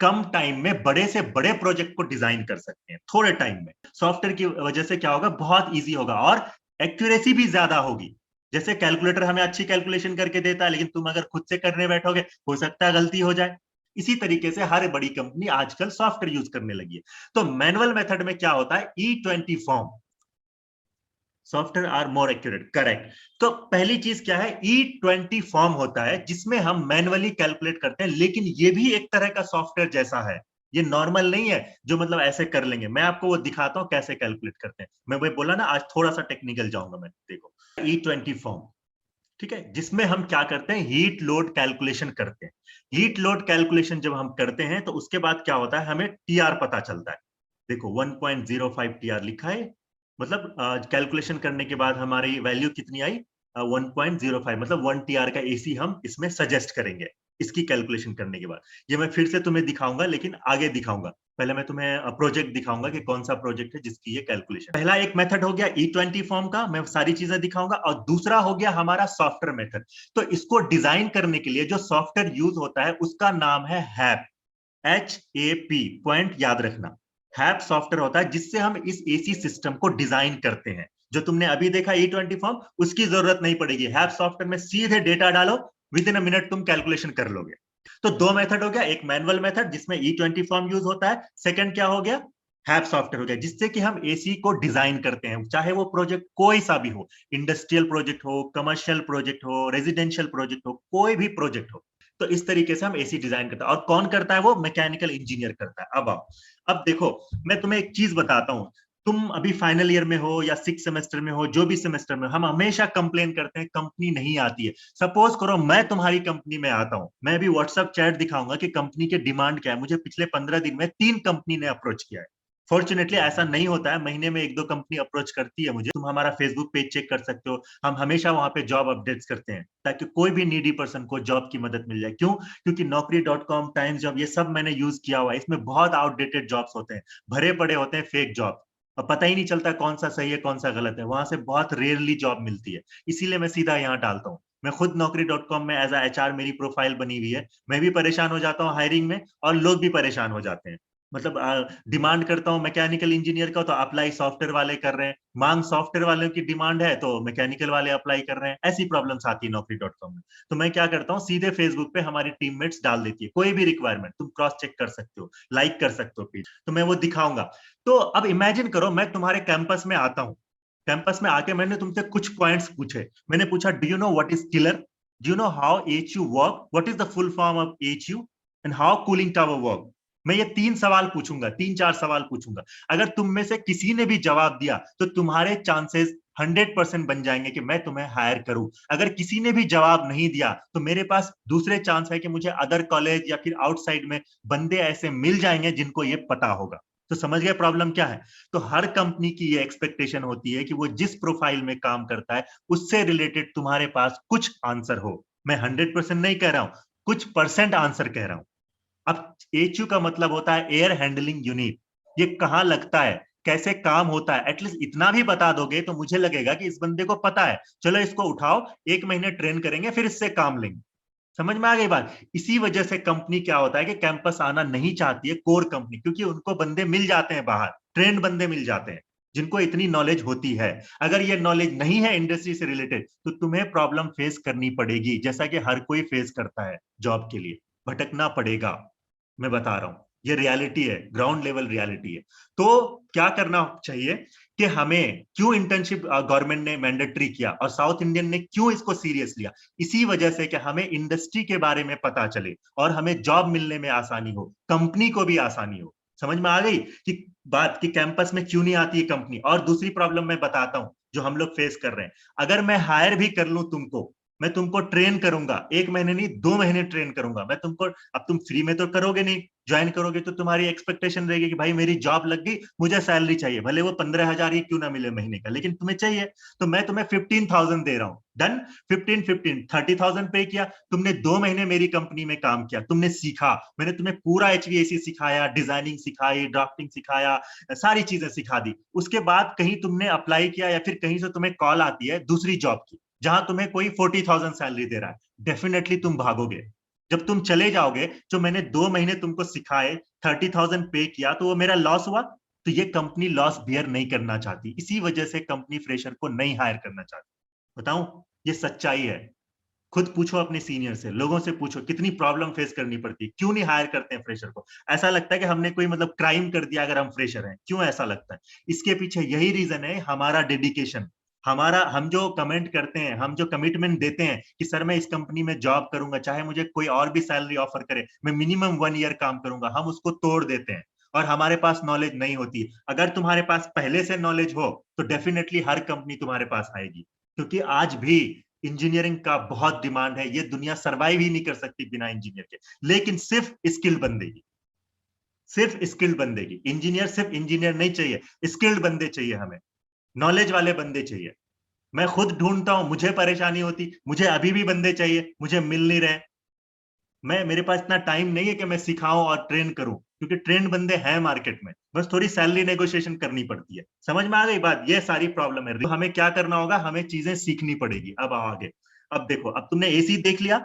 कम टाइम में बड़े से बड़े प्रोजेक्ट को डिजाइन कर सकते हैं थोड़े टाइम में। सॉफ्टवेयर की वजह से क्या होगा, बहुत इजी होगा और एक्यूरेसी भी ज्यादा होगी। जैसे कैलकुलेटर हमें अच्छी कैलकुलेशन करके देता है, लेकिन तुम अगर खुद से करने बैठोगे हो सकता है गलती हो जाए। इसी तरीके से हर बड़ी कंपनी आजकल सॉफ्टवेयर यूज करने लगी है। तो मैनुअल मेथड में क्या होता है, E20 form, software are more accurate, correct. तो पहली चीज क्या है, E20 फॉर्म होता है जिसमें हम मैनुअली कैलकुलेट करते हैं, लेकिन ये भी एक तरह का सॉफ्टवेयर जैसा है। ये नॉर्मल नहीं है जो मतलब ऐसे कर लेंगे। मैं आपको वो दिखाता हूं कैसे कैलकुलेट करते हैं। मैं वही बोला ना, आज थोड़ा सा टेक्निकल जाऊंगा मैं। देखो E20 फॉर्म, ठीक है, जिसमें हम क्या करते हैं, हीट लोड कैलकुलेशन करते हैं। हीट लोड कैलकुलेशन जब हम करते हैं तो उसके बाद क्या होता है, हमें टीआर पता चलता है। देखो 1.05 टीआर लिखा है, मतलब कैलकुलेशन करने के बाद हमारी वैल्यू कितनी आई, 1.05, मतलब 1 टीआर का एसी हम इसमें सजेस्ट करेंगे इसकी कैलकुलेशन करने के बाद। ये मैं फिर से तुम्हें दिखाऊंगा, लेकिन आगे दिखाऊंगा। पहले मैं तुम्हें प्रोजेक्ट दिखाऊंगा कि कौन सा प्रोजेक्ट है जिसकी ये कैलकुलेशन। पहला एक मेथड हो गया E20 फॉर्म का, मैं सारी चीजें दिखाऊंगा। और दूसरा हो गया हमारा सॉफ्टवेयर मेथड। तो इसको डिजाइन करने के लिए जो सॉफ्टवेयर यूज होता है उसका नाम है हैप, HAP, पॉइंट याद रखना। हैप सॉफ्टवेयर होता है जिससे हम इस एसी सिस्टम को डिजाइन करते हैं। जो तुमने अभी देखा E20 फॉर्म, उसकी जरूरत नहीं पड़ेगी। हैप सॉफ्टवेयर में सीधे डेटा डालो, विद इन अ मिनट तुम कैलकुलेशन कर लोगे। तो दो मेथड हो गया, एक मैनुअल मेथड जिसमें E20 फॉर्म यूज होता है, सेकंड क्या हो गया, हैप सॉफ्टवेयर हो गया, जिससे कि हम एसी को डिजाइन करते हैं। चाहे वो प्रोजेक्ट कोई सा भी हो, इंडस्ट्रियल प्रोजेक्ट हो, कमर्शियल प्रोजेक्ट हो, रेजिडेंशियल प्रोजेक्ट हो, कोई भी प्रोजेक्ट हो, तो इस तरीके से हम एसी डिजाइन करते हैं। और कौन करता है, वो मैकेनिकल इंजीनियर करता है। अब आओ, अब देखो मैं तुम्हें एक चीज बताता हूं। तुम अभी फाइनल ईयर में हो या 6 सेमेस्टर में हो, जो भी सेमेस्टर में, हम हमेशा कंप्लेन करते हैं कंपनी नहीं आती है। सपोज करो मैं तुम्हारी कंपनी में आता हूं, मैं भी व्हाट्सएप चैट दिखाऊंगा कि कंपनी के डिमांड क्या है। मुझे पिछले 15 दिन में 3 कंपनी ने अप्रोच किया है। फॉर्चुनेटली ऐसा नहीं होता है, महीने में 1-2 कंपनी अप्रोच करती है मुझे। तुम हमारा फेसबुक पेज चेक कर सकते हो, हम हमेशा वहां पे जॉब अपडेट्स करते हैं ताकि कोई भी नीडी पर्सन को जॉब की मदद मिल जाए। क्यों? क्योंकि Naukri.com, टाइम्स जॉब, ये सब मैंने यूज किया हुआ है। इसमें बहुत आउटडेटेड जॉब्स होते हैं, भरे पड़े होते हैं फेक जॉब, और पता ही नहीं चलता कौन सा सही है कौन सा गलत है। वहां से बहुत रेयरली जॉब मिलती है, इसीलिए मैं सीधा यहाँ डालता हूँ। मैं खुद Naukri.com में एज HR मेरी प्रोफाइल बनी हुई है। मैं भी परेशान हो जाता हूँ हायरिंग में, और लोग भी परेशान हो जाते हैं। मतलब डिमांड करता हूँ मैकेनिकल इंजीनियर का तो अप्लाई सॉफ्टवेयर वाले कर रहे हैं, मांग सॉफ्टवेयर वालों की डिमांड है तो मैकेनिकल वाले अप्लाई कर रहे हैं। ऐसी प्रॉब्लम्स आती है naukri.com में। तो मैं क्या करता हूँ, सीधे फेसबुक पे हमारी टीममेट्स डाल देती है कोई भी रिक्वायरमेंट, तुम क्रॉस चेक कर सकते हो, लाइक कर सकते हो पेज, तो मैं वो दिखाऊंगा। तो अब इमेजिन करो मैं तुम्हारे कैंपस में आता हूँ, कैंपस में आके मैंने तुमसे कुछ पॉइंट्स पूछे। मैंने पूछा, do you know what is killer, do you know how HU work, what is the full form of HU, and how cooling tower work. मैं ये 3 सवाल पूछूंगा, 3-4 सवाल पूछूंगा। अगर तुम में से किसी ने भी जवाब दिया तो तुम्हारे चांसेस 100% बन जाएंगे कि मैं तुम्हें हायर करूं। अगर किसी ने भी जवाब नहीं दिया तो मेरे पास दूसरे चांस है कि मुझे अदर कॉलेज या फिर आउटसाइड में बंदे ऐसे मिल जाएंगे जिनको ये पता होगा। तो समझ गए प्रॉब्लम क्या है। तो हर कंपनी की ये एक्सपेक्टेशन होती है कि वो जिस प्रोफाइल में काम करता है उससे रिलेटेड तुम्हारे पास कुछ आंसर हो। मैं 100% नहीं कह रहा हूं, कुछ परसेंट आंसर कह रहा हूं। अब एचयू का मतलब होता है एयर हैंडलिंग यूनिट। ये कहां लगता है, कैसे काम होता है, एटलीस्ट इतना भी बता दोगे तो मुझे लगेगा कि इस बंदे को पता है। चलो इसको उठाओ, 1 महीने ट्रेन करेंगे, फिर इससे काम लेंगे। समझ में आ गई बात। इसी वजह से कंपनी क्या होता है कि कैंपस आना नहीं चाहती है, कोर कंपनी, क्योंकि उनको बंदे मिल जाते हैं बाहर, ट्रेंड बंदे मिल जाते हैं जिनको इतनी नॉलेज होती है। अगर ये नॉलेज नहीं है इंडस्ट्री से रिलेटेड तो तुम्हें प्रॉब्लम फेस करनी पड़ेगी, जैसा कि हर कोई फेस करता है जॉब के लिए, भटकना पड़ेगा। मैं बता रहा हूं, ये रियलिटी है, ग्राउंड लेवल रियलिटी है। तो क्या करना चाहिए कि हमें क्यों इंटर्नशिप गवर्नमेंट ने मैंडेटरी किया और साउथ इंडियन ने क्यों इसको सीरियस लिया, इसी वजह से कि हमें इंडस्ट्री के बारे में पता चले और हमें जॉब मिलने में आसानी हो, कंपनी को भी आसानी हो। समझ में आ गई कि बात कि कैंपस में क्यों नहीं आती है कंपनी। और दूसरी प्रॉब्लम मैं बताता हूं जो हम लोग फेस कर रहे हैं। अगर मैं हायर भी कर लूं तुमको, मैं तुमको ट्रेन करूंगा, 1 महीने नहीं 2 महीने ट्रेन करूंगा मैं तुमको। अब तुम फ्री में तो करोगे नहीं, ज्वाइन करोगे तो तुम्हारी एक्सपेक्टेशन रहेगी कि भाई मेरी जॉब लग गई, मुझे सैलरी चाहिए, भले वो 15,000 ही क्यों ना मिले महीने का, लेकिन तुम्हें चाहिए। तो मैं तुम्हें 15,000 दे रहा हूं, डन। 15 30,000 पे किया तुमने, 2 महीने मेरी कंपनी में काम किया, तुमने सीखा, मैंने तुम्हें पूरा एचवीएसी सिखाया, डिजाइनिंग सिखाई, ड्राफ्टिंग सिखाया, सारी चीजें सिखा दी। उसके बाद कहीं तुमने अप्लाई किया या फिर कहीं से तुम्हें कॉल आती है दूसरी जॉब की जहां तुम्हें कोई 40,000 सैलरी दे रहा है, डेफिनेटली तुम भागोगे। जब तुम चले जाओगे, जो मैंने 2 महीने तुमको सिखाए, 30,000 पे किया, तो वो मेरा लॉस हुआ। तो ये कंपनी लॉस बियर नहीं करना चाहती, इसी वजह से कंपनी फ्रेशर को नहीं हायर करना चाहती। बताऊं, ये सच्चाई है। खुद पूछो अपने सीनियर से, लोगों से पूछो कितनी प्रॉब्लम फेस करनी पड़ती है, क्यों नहीं हायर करते हैं फ्रेशर को। ऐसा लगता है कि हमने कोई मतलब क्राइम कर दिया अगर हम फ्रेशर हैं, क्यों ऐसा लगता है। इसके पीछे यही रीजन है, हमारा डेडिकेशन, हमारा, हम जो कमेंट करते हैं, हम जो कमिटमेंट देते हैं कि सर मैं इस कंपनी में जॉब करूंगा, चाहे मुझे कोई और भी सैलरी ऑफर करे, मैं मिनिमम 1 ईयर काम करूंगा, हम उसको तोड़ देते हैं। और हमारे पास नॉलेज नहीं होती। अगर तुम्हारे पास पहले से नॉलेज हो तो डेफिनेटली हर कंपनी तुम्हारे पास आएगी, क्योंकि आज भी इंजीनियरिंग का बहुत डिमांड है। ये दुनिया सरवाइव ही नहीं कर सकती बिना इंजीनियर के, लेकिन सिर्फ स्किल्ड बंदे की, सिर्फ स्किल्ड बंदे की। इंजीनियर सिर्फ इंजीनियर नहीं चाहिए, स्किल्ड बंदे चाहिए हमें, नॉलेज वाले बंदे चाहिए। मैं खुद ढूंढता हूं, मुझे परेशानी होती, मुझे अभी भी बंदे चाहिए, मुझे मिल नहीं रहे। मेरे पास इतना टाइम नहीं है कि मैं सिखाऊं और ट्रेन करूं, क्योंकि ट्रेंड बंदे हैं मार्केट में, बस थोड़ी सैलरी नेगोशिएशन करनी पड़ती है। समझ में आ गई बात, ये सारी प्रॉब्लम है। तो हमें क्या करना होगा, हमें चीजें सीखनी पड़ेगी। अब आगे, अब देखो, अब तुमने एसी देख लिया,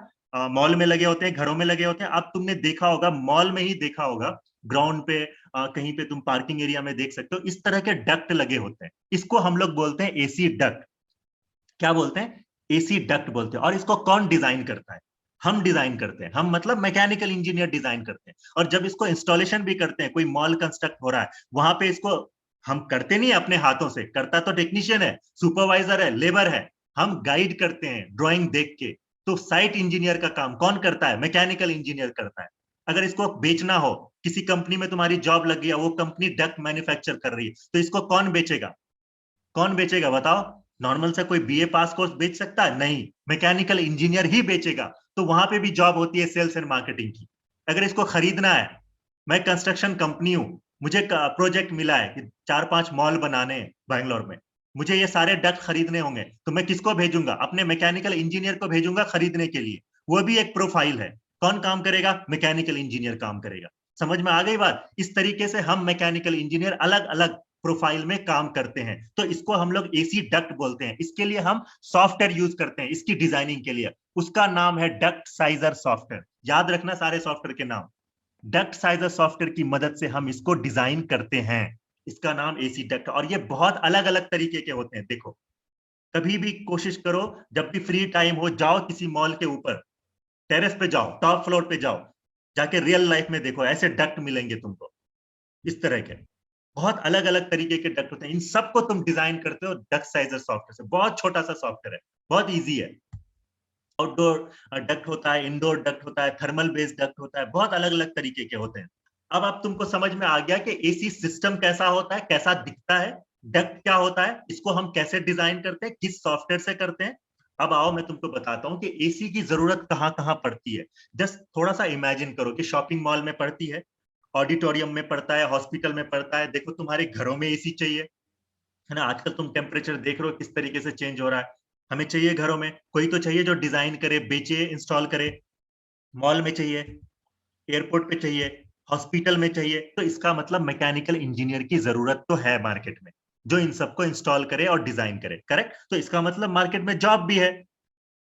मॉल में लगे होते हैं, घरों में लगे होते हैं। अब तुमने देखा होगा, मॉल में ही देखा होगा, ग्राउंड पे, कहीं पे तुम पार्किंग एरिया में देख सकते हो, इस तरह के डक्ट लगे होते हैं। इसको हम लोग बोलते हैं एसी डक्ट। क्या बोलते हैं, एसी डक्ट बोलते हैं। और इसको कौन डिजाइन करता है, हम डिजाइन करते हैं। हम मतलब मैकेनिकल इंजीनियर डिजाइन करते हैं। और जब इसको इंस्टॉलेशन भी करते हैं, कोई मॉल कंस्ट्रक्ट हो रहा है, वहां पे इसको हम करते नहीं अपने हाथों से, करता तो टेक्नीशियन है, सुपरवाइजर है, लेबर है। हम गाइड करते हैं ड्राइंग देख के। तो साइट इंजीनियर का काम कौन करता है, मैकेनिकल इंजीनियर करता है। अगर इसको बेचना हो, किसी कंपनी में तुम्हारी जॉब लग गया, वो कंपनी डक्ट मैन्युफैक्चर कर रही है, तो इसको कौन बेचेगा, कौन बेचेगा बताओ। नॉर्मल से कोई बीए पास कोर्स बेच सकता है, नहीं, मैकेनिकल इंजीनियर ही बेचेगा। तो वहां पे भी जॉब होती है सेल्स एंड मार्केटिंग की। अगर इसको खरीदना है, मैं कंस्ट्रक्शन कंपनी हूं, मुझे प्रोजेक्ट मिला है कि 4-5 मॉल बनाने हैं बैंगलोर में, मुझे ये सारे डक्ट खरीदने होंगे, तो मैं किसको भेजूंगा, अपने मैकेनिकल इंजीनियर को भेजूंगा खरीदने के लिए। वो भी एक प्रोफाइल है, कौन काम करेगा, मैकेनिकल इंजीनियर काम करेगा। समझ में आ गई बात। इस तरीके से हम मैकेनिकल इंजीनियर अलग अलग प्रोफाइल में काम करते हैं। तो इसको हम लोग एसी डक्ट बोलते हैं। इसके लिए हम सॉफ्टवेयर यूज करते हैं, इसकी डिजाइनिंग के लिए। उसका नाम है डक्ट साइजर सॉफ्टवेयर। याद रखना सारे सॉफ्टवेयर के नाम। डक्ट साइजर सॉफ्टवेयर की मदद से हम इसको डिजाइन करते हैं। इसका नाम एसी डक्ट, और ये बहुत अलग अलग तरीके के होते हैं। देखो, कभी भी कोशिश करो, जब भी फ्री टाइम हो, जाओ किसी मॉल के ऊपर, टेरेस पे जाओ, टॉप फ्लोर पे जाओ, जाके रियल लाइफ में देखो, ऐसे डक्ट मिलेंगे तुमको, इस तरह के बहुत अलग अलग तरीके के डक्ट होते हैं। इन सबको तुम डिजाइन करते हो डक्ट साइजर सॉफ्टवेयर से। बहुत छोटा सा सॉफ्टवेयर है, बहुत इजी है। आउटडोर डक्ट होता है, इंडोर डक्ट होता है, थर्मल बेस्ड डक्ट होता है, बहुत अलग अलग तरीके के होते हैं। अब तुमको समझ में आ गया कि एसी सिस्टम कैसा होता है, कैसा दिखता है, डक्ट क्या होता है, इसको हम कैसे डिजाइन करते हैं, किस सॉफ्टवेयर से करते हैं। अब आओ मैं तुमको बताता हूँ कि एसी की जरूरत कहाँ कहाँ पड़ती है। जस्ट थोड़ा सा इमेजिन करो कि शॉपिंग मॉल में पड़ती है, ऑडिटोरियम में पड़ता है, हॉस्पिटल में पड़ता है। देखो, तुम्हारे घरों में एसी चाहिए, है ना। आजकल तुम टेम्परेचर देख रहे हो किस तरीके से चेंज हो रहा है। हमें चाहिए घरों में, कोई तो चाहिए जो डिजाइन करे, बेचे, इंस्टॉल करे। मॉल में चाहिए, एयरपोर्ट पे चाहिए, हॉस्पिटल में चाहिए। तो इसका मतलब मैकेनिकल इंजीनियर की जरूरत तो है मार्केट में, जो इन सबको इंस्टॉल करे और डिजाइन करे। करेक्ट। तो इसका मतलब मार्केट में जॉब भी है।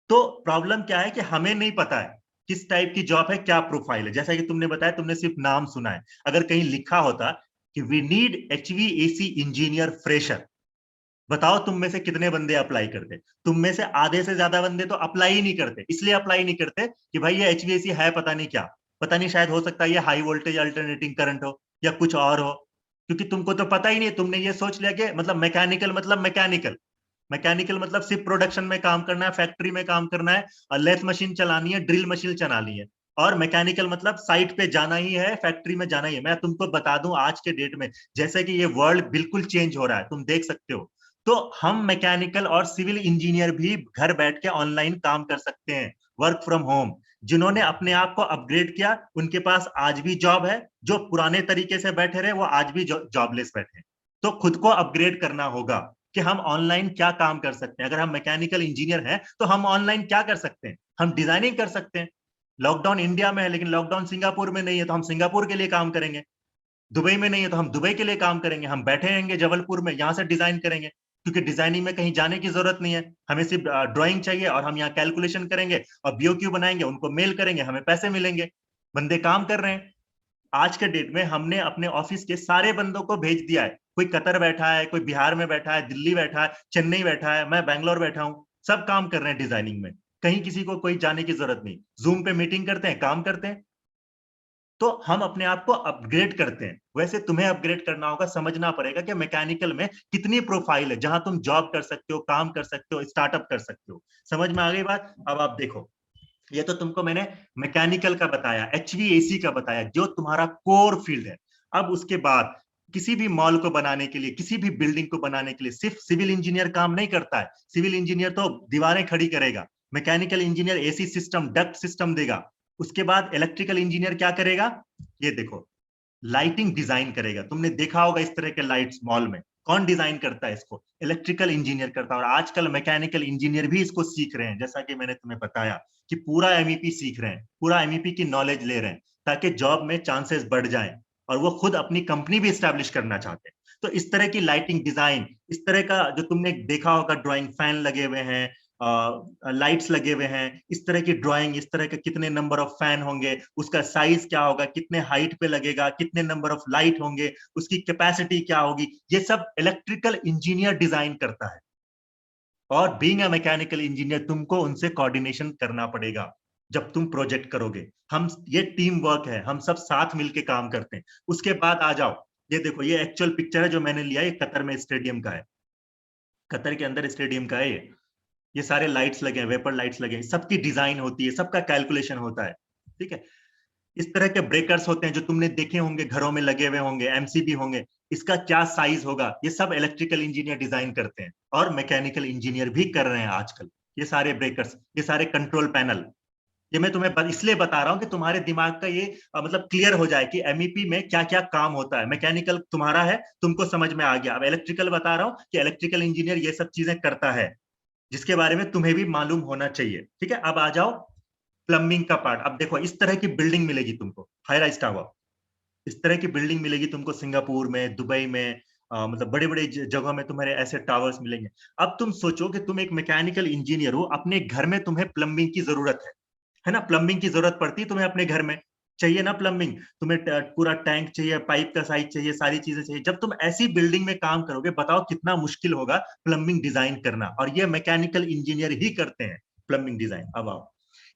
तो प्रॉब्लम क्या है कि हमें नहीं पता है किस टाइप की जॉब है, क्या प्रोफाइल है। जैसा कि तुमने बताया, तुमने सिर्फ नाम सुना है। अगर कहीं लिखा होता कि we need HVAC engineer fresher, बताओ तुम में से कितने बंदे अप्लाई करते। तुम में से आधे से ज्यादा बंदे तो अप्लाई ही नहीं करते। इसलिए अप्लाई नहीं करते कि भाई ये HVAC है पता नहीं क्या, पता नहीं, शायद हो सकता है ये हाई वोल्टेज अल्टरनेटिंग करंट हो या कुछ और हो, क्योंकि तुमको तो पता ही नहीं। तुमने ये सोच लिया कि मतलब मैकेनिकल मतलब मैकेनिकल, मैकेनिकल मतलब सिर्फ प्रोडक्शन में काम करना है, फैक्ट्री में काम करना है, और लेथ मशीन चलानी है, ड्रिल मशीन चलानी है। और मैकेनिकल मतलब साइट पे जाना ही है, फैक्ट्री में जाना ही है। मैं तुमको बता दूं, आज के डेट में जैसे कि ये वर्ल्ड बिल्कुल चेंज हो रहा है, तुम देख सकते हो। तो हम मैकेनिकल और सिविल इंजीनियर भी घर बैठ के ऑनलाइन काम कर सकते हैं, वर्क फ्रॉम होम। जिन्होंने अपने आप को अपग्रेड किया, उनके पास आज भी जॉब है। जो पुराने तरीके से बैठे रहे, वो आज भी जॉबलेस बैठे हैं। तो खुद को अपग्रेड करना होगा कि हम ऑनलाइन क्या काम कर सकते हैं। अगर हम मैकेनिकल इंजीनियर हैं तो हम ऑनलाइन क्या कर सकते हैं, हम डिजाइनिंग कर सकते हैं। लॉकडाउन इंडिया में है, लेकिन लॉकडाउन सिंगापुर में नहीं है, तो हम सिंगापुर के लिए काम करेंगे। दुबई में नहीं है तो हम दुबई के लिए काम करेंगे। हम बैठे रहेंगे जबलपुर में, यहां से डिजाइन करेंगे, क्योंकि डिजाइनिंग में कहीं जाने की जरूरत नहीं है। हमें सिर्फ ड्राइंग चाहिए और हम यहाँ कैलकुलेशन करेंगे और BOQ बनाएंगे, उनको मेल करेंगे, हमें पैसे मिलेंगे। बंदे काम कर रहे हैं। आज के डेट में हमने अपने ऑफिस के सारे बंदों को भेज दिया है। कोई कतर बैठा है, कोई बिहार में बैठा है, दिल्ली बैठा है, चेन्नई बैठा है, मैं बैंगलोर बैठा हूं। सब काम कर रहे हैं डिजाइनिंग में, कहीं किसी को कोई जाने की जरूरत नहीं। जूम पे मीटिंग करते हैं, काम करते हैं। तो हम अपने आप को अपग्रेड करते हैं। वैसे तुम्हें अपग्रेड करना होगा, समझना पड़ेगा कि मैकेनिकल में कितनी प्रोफाइल है, जहां तुम जॉब कर सकते हो, काम कर सकते हो, स्टार्टअप कर सकते हो। समझ में आ गई बात। अब आप देखो, ये तो तुमको मैंने मैकेनिकल का बताया, HVAC का बताया, जो तुम्हारा कोर फील्ड है। अब उसके बाद किसी भी मॉल को बनाने के लिए, किसी भी बिल्डिंग को बनाने के लिए सिर्फ सिविल इंजीनियर काम नहीं करता है। सिविल इंजीनियर तो दीवारें खड़ी करेगा, mechanical engineer AC system, duct system देगा। उसके बाद इलेक्ट्रिकल इंजीनियर क्या करेगा, ये देखो, लाइटिंग डिजाइन करेगा। तुमने देखा होगा इस तरह के लाइट्स मॉल में, कौन डिजाइन करता है इसको, इलेक्ट्रिकल इंजीनियर करता है। और आजकल मैकेनिकल इंजीनियर भी इसको सीख रहे हैं, जैसा कि मैंने तुम्हें बताया कि पूरा MEP सीख रहे हैं, पूरा MEP की नॉलेज ले रहे हैं, ताकि जॉब में चांसेस बढ़ जाएं, और वो खुद अपनी कंपनी भी स्टैब्लिश करना चाहते हैं। तो इस तरह की लाइटिंग डिजाइन, इस तरह का जो तुमने देखा होगा, ड्राइंग, फैन लगे हुए हैं, लाइट्स लगे हुए हैं, इस तरह की ड्राइंग, इस तरह के कितने नंबर ऑफ फैन होंगे, उसका साइज क्या होगा, कितने हाइट पे लगेगा, कितने नंबर ऑफ लाइट होंगे, उसकी कैपेसिटी क्या होगी, ये सब इलेक्ट्रिकल इंजीनियर डिजाइन करता है। और बीइंग अ मैकेनिकल इंजीनियर तुमको उनसे कोऑर्डिनेशन करना पड़ेगा जब तुम प्रोजेक्ट करोगे। हम, ये टीम वर्क है, हम सब साथ मिलके काम करते हैं। उसके बाद आ जाओ, ये देखो, ये एक्चुअल पिक्चर है जो मैंने लिया है, ये कतर में स्टेडियम का है, कतर के अंदर स्टेडियम का है ये सारे लाइट्स लगे हैं, वेपर लाइट्स लगे हैं, सबकी डिजाइन होती है, सबका कैलकुलेशन होता है। ठीक है। इस तरह के ब्रेकर्स होते हैं जो तुमने देखे होंगे, घरों में लगे हुए होंगे, MCB होंगे, इसका क्या साइज होगा, ये सब इलेक्ट्रिकल इंजीनियर डिजाइन करते हैं, और मैकेनिकल इंजीनियर भी कर रहे हैं आजकल। ये सारे ब्रेकर्स, ये सारे कंट्रोल पैनल, ये मैं तुम्हें इसलिए बता रहा हूं कि तुम्हारे दिमाग का ये मतलब क्लियर हो जाए कि MEP में क्या क्या काम होता है। मैकेनिकल तुम्हारा है, तुमको समझ में आ गया। अब इलेक्ट्रिकल बता रहा हूं कि इलेक्ट्रिकल इंजीनियर ये सब चीजें करता है, जिसके बारे में तुम्हें भी मालूम होना चाहिए। ठीक है। अब आ जाओ प्लम्बिंग का पार्ट। अब देखो, इस तरह की बिल्डिंग मिलेगी तुमको, हाई राइज टावर, इस तरह की बिल्डिंग मिलेगी तुमको सिंगापुर में, दुबई में, मतलब बड़े बड़े जगहों में तुम्हारे ऐसे टावर्स मिलेंगे। अब तुम सोचो कि तुम एक मैकेनिकल इंजीनियर हो, अपने घर में तुम्हें प्लम्बिंग की जरूरत है ना, प्लम्बिंग की जरूरत पड़ती है तुम्हें अपने घर में। चाहिए ना प्लम्बिंग, तुम्हें पूरा टैंक चाहिए, पाइप का साइज चाहिए, सारी चीजें चाहिए। जब तुम ऐसी बिल्डिंग में काम करोगे, बताओ कितना मुश्किल होगा प्लम्बिंग डिजाइन करना, और ये मैकेनिकल इंजीनियर ही करते हैं प्लम्बिंग डिजाइन। अब आओ,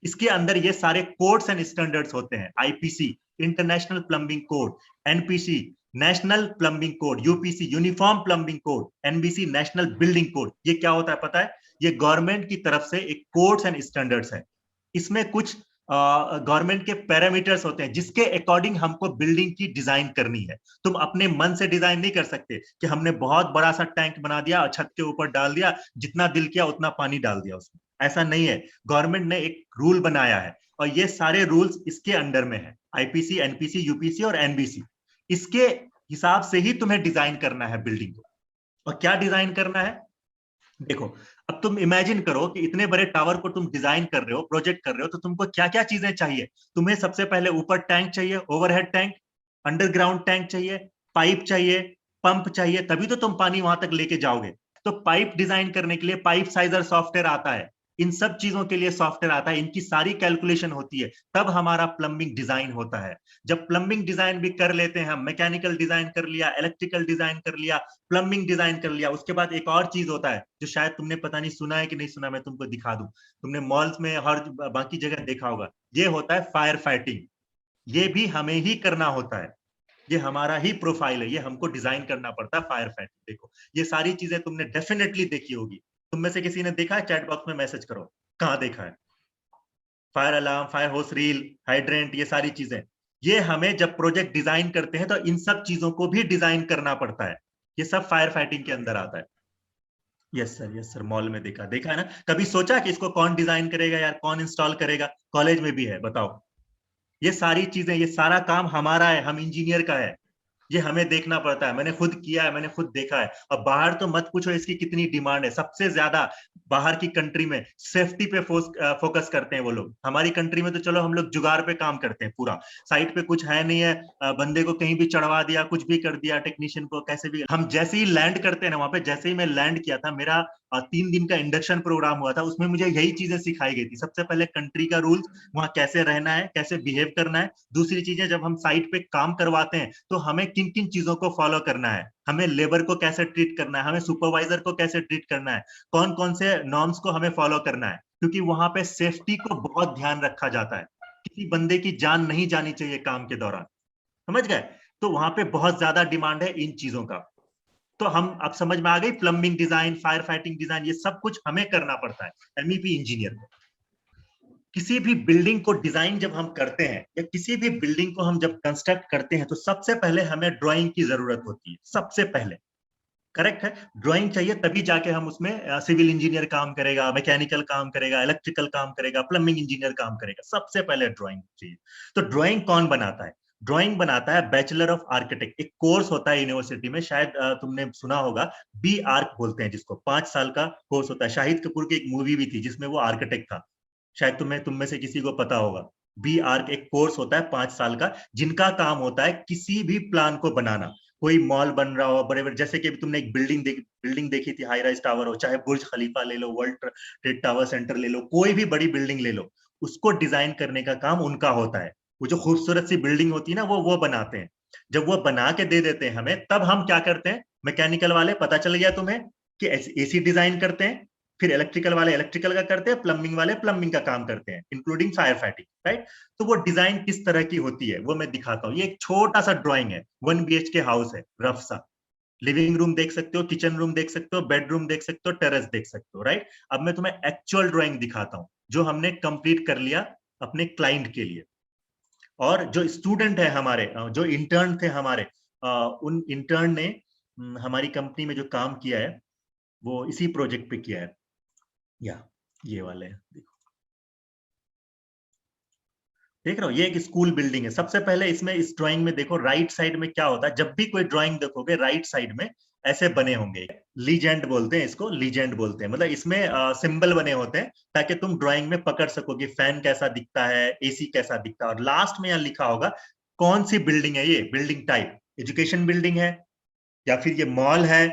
इसके अंदर ये सारे कोड्स एंड स्टैंडर्ड्स होते हैं, IPC international plumbing code, NPC national plumbing code, UPC uniform plumbing code, NBC national building code. ये क्या होता है पता है? ये गवर्नमेंट की तरफ से एक कोड्स एंड स्टैंडर्ड्स है। इसमें कुछ गवर्नमेंट के पैरामीटर्स होते हैं जिसके अकॉर्डिंग हमको बिल्डिंग की डिजाइन करनी है। तुम अपने मन से डिजाइन नहीं कर सकते कि हमने बहुत बड़ा सा टैंक बना दिया और छत के ऊपर डाल दिया, जितना दिल किया उतना पानी डाल दिया उसमें। ऐसा नहीं है, गवर्नमेंट ने एक रूल बनाया है और ये सारे रूल्स इसके अंडर में है, आईपीसी, एनपीसी, यूपीसी और एनबीसी। इसके हिसाब से ही तुम्हें डिजाइन करना है बिल्डिंग को। और क्या डिजाइन करना है देखो, अब तुम इमेजिन करो कि इतने बड़े टावर को तुम डिजाइन कर रहे हो, प्रोजेक्ट कर रहे हो, तो तुमको क्या क्या चीजें चाहिए। तुम्हें सबसे पहले ऊपर टैंक चाहिए, ओवरहेड टैंक, अंडरग्राउंड टैंक चाहिए, पाइप चाहिए, पंप चाहिए, तभी तो तुम पानी वहां तक लेके जाओगे। तो पाइप डिजाइन करने के लिए पाइप साइजर सॉफ्टवेयर आता है, इन सब चीजों के लिए सॉफ्टवेयर आता है, इनकी सारी कैलकुलेशन होती है, तब हमारा प्लम्बिंग डिजाइन होता है। जब प्लम्बिंग डिजाइन भी कर लेते हैं हम, मैकेनिकल डिजाइन कर लिया, इलेक्ट्रिकल डिजाइन कर लिया, प्लम्बिंग डिजाइन कर लिया, उसके बाद एक और चीज होता है जो शायद तुमने पता नहीं सुना है कि नहीं सुना, मैं तुमको दिखा दूं। तुमने मॉल्स में हर बाकी जगह देखा होगा, ये होता है फायर फाइटिंग। ये भी हमें ही करना होता है, ये हमारा ही प्रोफाइल है, ये हमको डिजाइन करना पड़ता है फायर फाइटिंग। देखो ये सारी चीजें तुमने डेफिनेटली देखी होगी। तुम में से किसी ने देखा है? चैट बॉक्स में मैसेज करो, कहाँ देखा है? फायर अलार्म, फायर होस रील, हाइड्रेंट, ये सारी चीजें, ये हमें जब प्रोजेक्ट डिजाइन करते हैं तो इन सब चीजों को भी डिजाइन करना पड़ता है। ये सब फायर फाइटिंग के अंदर आता है। Yes sir, yes sir, mall में देखा, देखा है ना? कभी सोचा कि इसको कौन डिजाइन करेगा यार, कौन इंस्टॉल करेगा? कॉलेज में भी है, बताओ। ये सारी चीजें, ये सारा काम हमारा है, हम इंजीनियर का है, ये हमें देखना पड़ता है। मैंने खुद किया है, मैंने खुद देखा है। अब बाहर तो मत पूछो इसकी कितनी डिमांड है, सबसे ज्यादा बाहर की कंट्री में सेफ्टी पे फोकस करते हैं वो लोग। हमारी कंट्री में तो चलो हम लोग जुगाड़ पे काम करते हैं, पूरा साइट पे कुछ है नहीं है, बंदे को कहीं भी चढ़वा दिया, कुछ भी कर दिया, टेक्नीशियन को कैसे भी। हम जैसे ही लैंड करते हैं ना वहां पे, जैसे ही मैं लैंड किया था, मेरा 3 दिन का इंडक्शन प्रोग्राम हुआ था, उसमें मुझे यही चीजें सिखाई गई थी। सबसे पहले कंट्री का रूल्स, वहां कैसे रहना है, कैसे बिहेव करना है। दूसरी चीजें, जब हम साइट पे काम करवाते हैं तो हमें किन किन चीजों को फॉलो करना है, हमें लेबर को कैसे ट्रीट करना है, हमें सुपरवाइजर को कैसे ट्रीट करना है, कौन कौन से नॉर्म्स को हमें फॉलो करना है, क्योंकि वहां पे सेफ्टी को बहुत ध्यान रखा जाता है। किसी बंदे की जान नहीं जानी चाहिए काम के दौरान, समझ गए? तो वहां पे बहुत ज्यादा डिमांड है इन चीजों का। तो हम, अब समझ में आ गई, plumbing design, fire fighting design, ये सब कुछ हमें करना पड़ता है एमईपी इंजीनियर को। किसी भी बिल्डिंग को डिजाइन जब हम करते हैं, या किसी भी बिल्डिंग को हम जब कंस्ट्रक्ट करते हैं, तो सबसे पहले हमें ड्राइंग की जरूरत होती है, सबसे पहले। करेक्ट है, ड्राइंग चाहिए, तभी जाके हम उसमें सिविल इंजीनियर काम करेगा, मैकेनिकल काम करेगा, इलेक्ट्रिकल काम करेगा, प्लम्बिंग इंजीनियर काम करेगा, सबसे पहले ड्राइंग चाहिए। तो ड्राइंग कौन बनाता है? ड्राइंग बनाता है बैचलर ऑफ आर्किटेक्ट। एक कोर्स होता है यूनिवर्सिटी में, शायद तुमने सुना होगा, बी आर्क बोलते हैं जिसको, 5 साल का कोर्स होता है। शाहिद कपूर की एक मूवी भी थी जिसमें वो आर्किटेक्ट था, शायद तुम में से किसी को पता होगा। बी आर्क एक कोर्स होता है 5 साल का, जिनका काम होता है किसी भी प्लान को बनाना। कोई मॉल बन रहा हो, बड़े बड़े, जैसे कि तुमने एक बिल्डिंग देखी थी, हाई राइज टावर हो, चाहे बुर्ज खलीफा ले लो, वर्ल्ड ट्रेड टावर सेंटर ले लो, कोई भी बड़ी बिल्डिंग ले लो, उसको डिजाइन करने का काम उनका होता है। वो जो खूबसूरत सी बिल्डिंग होती है ना, वो बनाते हैं। जब वो बना के दे देते हैं हमें, तब हम क्या करते हैं, मैकेनिकल वाले, पता चल गया तुम्हें, कि एसी डिजाइन करते हैं, फिर इलेक्ट्रिकल वाले इलेक्ट्रिकल का करते हैं, प्लम्बिंग वाले प्लम्बिंग का काम करते हैं, इंक्लूडिंग फायर फाइटिंग, राइट? तो वो डिजाइन किस तरह की होती है वो मैं दिखाता हूँ। ये एक छोटा सा ड्राइंग है, 1 BHK हाउस है, रफ सा। लिविंग रूम देख सकते हो, किचन रूम देख सकते हो, बेडरूम देख सकते हो, टेरेस देख सकते हो, राइट? अब मैं तुम्हें एक्चुअल ड्राइंग दिखाता हूँ जो हमने कंप्लीट कर लिया अपने क्लाइंट के लिए। और जो स्टूडेंट है हमारे, जो इंटर्न थे हमारे, उन इंटर्न ने हमारी कंपनी में जो काम किया है वो इसी प्रोजेक्ट पे किया है। या ये वाले हैं, देखो, देख रहे हो, ये एक स्कूल बिल्डिंग है। सबसे पहले इसमें, इस ड्राइंग में देखो, राइट साइड में क्या होता है, जब भी कोई ड्राइंग देखोगे राइट साइड में ऐसे बने होंगे, लीजेंड बोलते हैं इसको, लीजेंड बोलते हैं, मतलब इसमें सिंबल बने होते हैं ताकि तुम ड्राइंग में पकड़ सको कि फैन कैसा दिखता है, एसी कैसा दिखता है। और लास्ट में यहाँ लिखा होगा कौन सी बिल्डिंग है, ये बिल्डिंग टाइप, एजुकेशन बिल्डिंग है, या फिर ये मॉल है,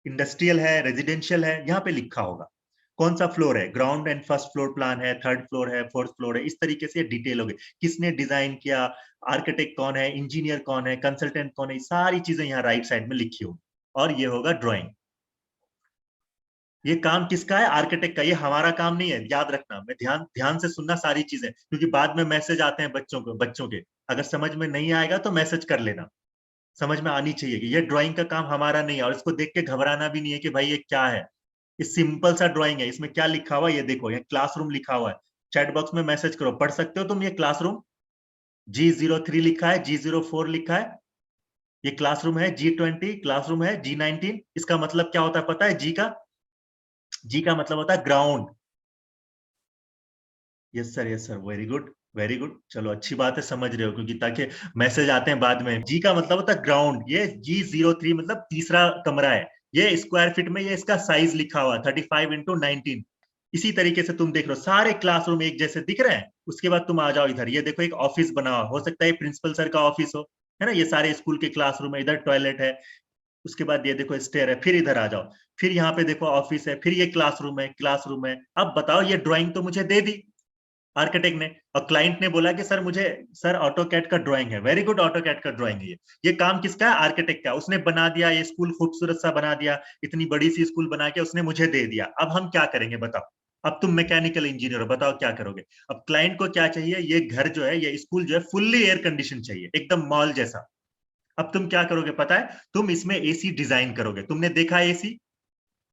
इंडस्ट्रियल है, रेजिडेंशियल है, यहाँ पे लिखा होगा। कौन सा फ्लोर है, ground and first floor plan है, थर्ड फ्लोर है, फोर्थ फ्लोर है, इस तरीके से डिटेल हो गई, किसने डिजाइन किया, आर्किटेक्ट कौन है, इंजीनियर कौन है, कंसल्टेंट कौन है, सारी चीजें यहाँ राइट साइड में लिखी होगी। और ये होगा ड्राइंग। ये काम किसका है, आर्किटेक्ट का, ये हमारा काम नहीं है, याद रखना। मैं ध्यान ध्यान से सुनना सारी चीजें, क्योंकि बाद में मैसेज आते हैं बच्चों के, अगर समझ में नहीं आएगा तो मैसेज कर लेना, समझ में आनी चाहिए कि ये ड्राइंग का काम हमारा नहीं है, और इसको देख के घबराना भी नहीं है कि भाई ये क्या है। ये सिंपल सा ड्राइंग है, इसमें क्या लिखा हुआ है ये देखो, ये क्लासरूम लिखा हुआ है, चैट बॉक्स में मैसेज करो, पढ़ सकते हो तुम ये क्लासरूम, G03 लिखा है, G04 लिखा है, ये क्लासरूम है, G20 क्लासरूम है, G19, इसका मतलब क्या होता है पता है, जी का मतलब होता है ground. Yes sir, very good very good, चलो अच्छी बात है, समझ रहे हो, क्योंकि ताकि मैसेज आते हैं बाद में। जी का मतलब होता है ग्राउंड, ये G03 मतलब तीसरा कमरा है, ये स्क्वायर फीट में ये इसका साइज लिखा हुआ है 35x19। इसी तरीके से तुम देख लो सारे क्लासरूम एक जैसे दिख रहे हैं। उसके बाद तुम आ जाओ इधर, ये देखो एक ऑफिस बना हुआ, हो सकता है प्रिंसिपल सर का ऑफिस हो, है ना, ये सारे स्कूल के क्लासरूम है, इधर टॉयलेट है, उसके बाद ये देखो स्टेयर है, फिर इधर आ जाओ, फिर यहाँ पे देखो ऑफिस है, फिर ये क्लासरूम है। अब बताओ ये ड्राइंग तो मुझे दे दी आर्किटेक्ट ने, और क्लाइंट ने बोला कि सर ऑटो कैड का ड्राइंग है, वेरी गुड, ऑटो कैड का ड्राइंग है, ये काम किसका है, आर्किटेक्ट का, उसने बना दिया, ये स्कूल खूबसूरत सा बना दिया, इतनी बड़ी सी स्कूल बना के उसने मुझे दे दिया। अब हम क्या करेंगे बताओ, अब तुम मैकेनिकल इंजीनियर हो, बताओ क्या करोगे। अब क्लाइंट को क्या चाहिए, ये घर जो है, ये स्कूल जो है फुल्ली एयर कंडीशन चाहिए, एकदम मॉल जैसा। अब तुम क्या करोगे पता है, तुम इसमें एसी डिजाइन करोगे। तुमने देखा एसी,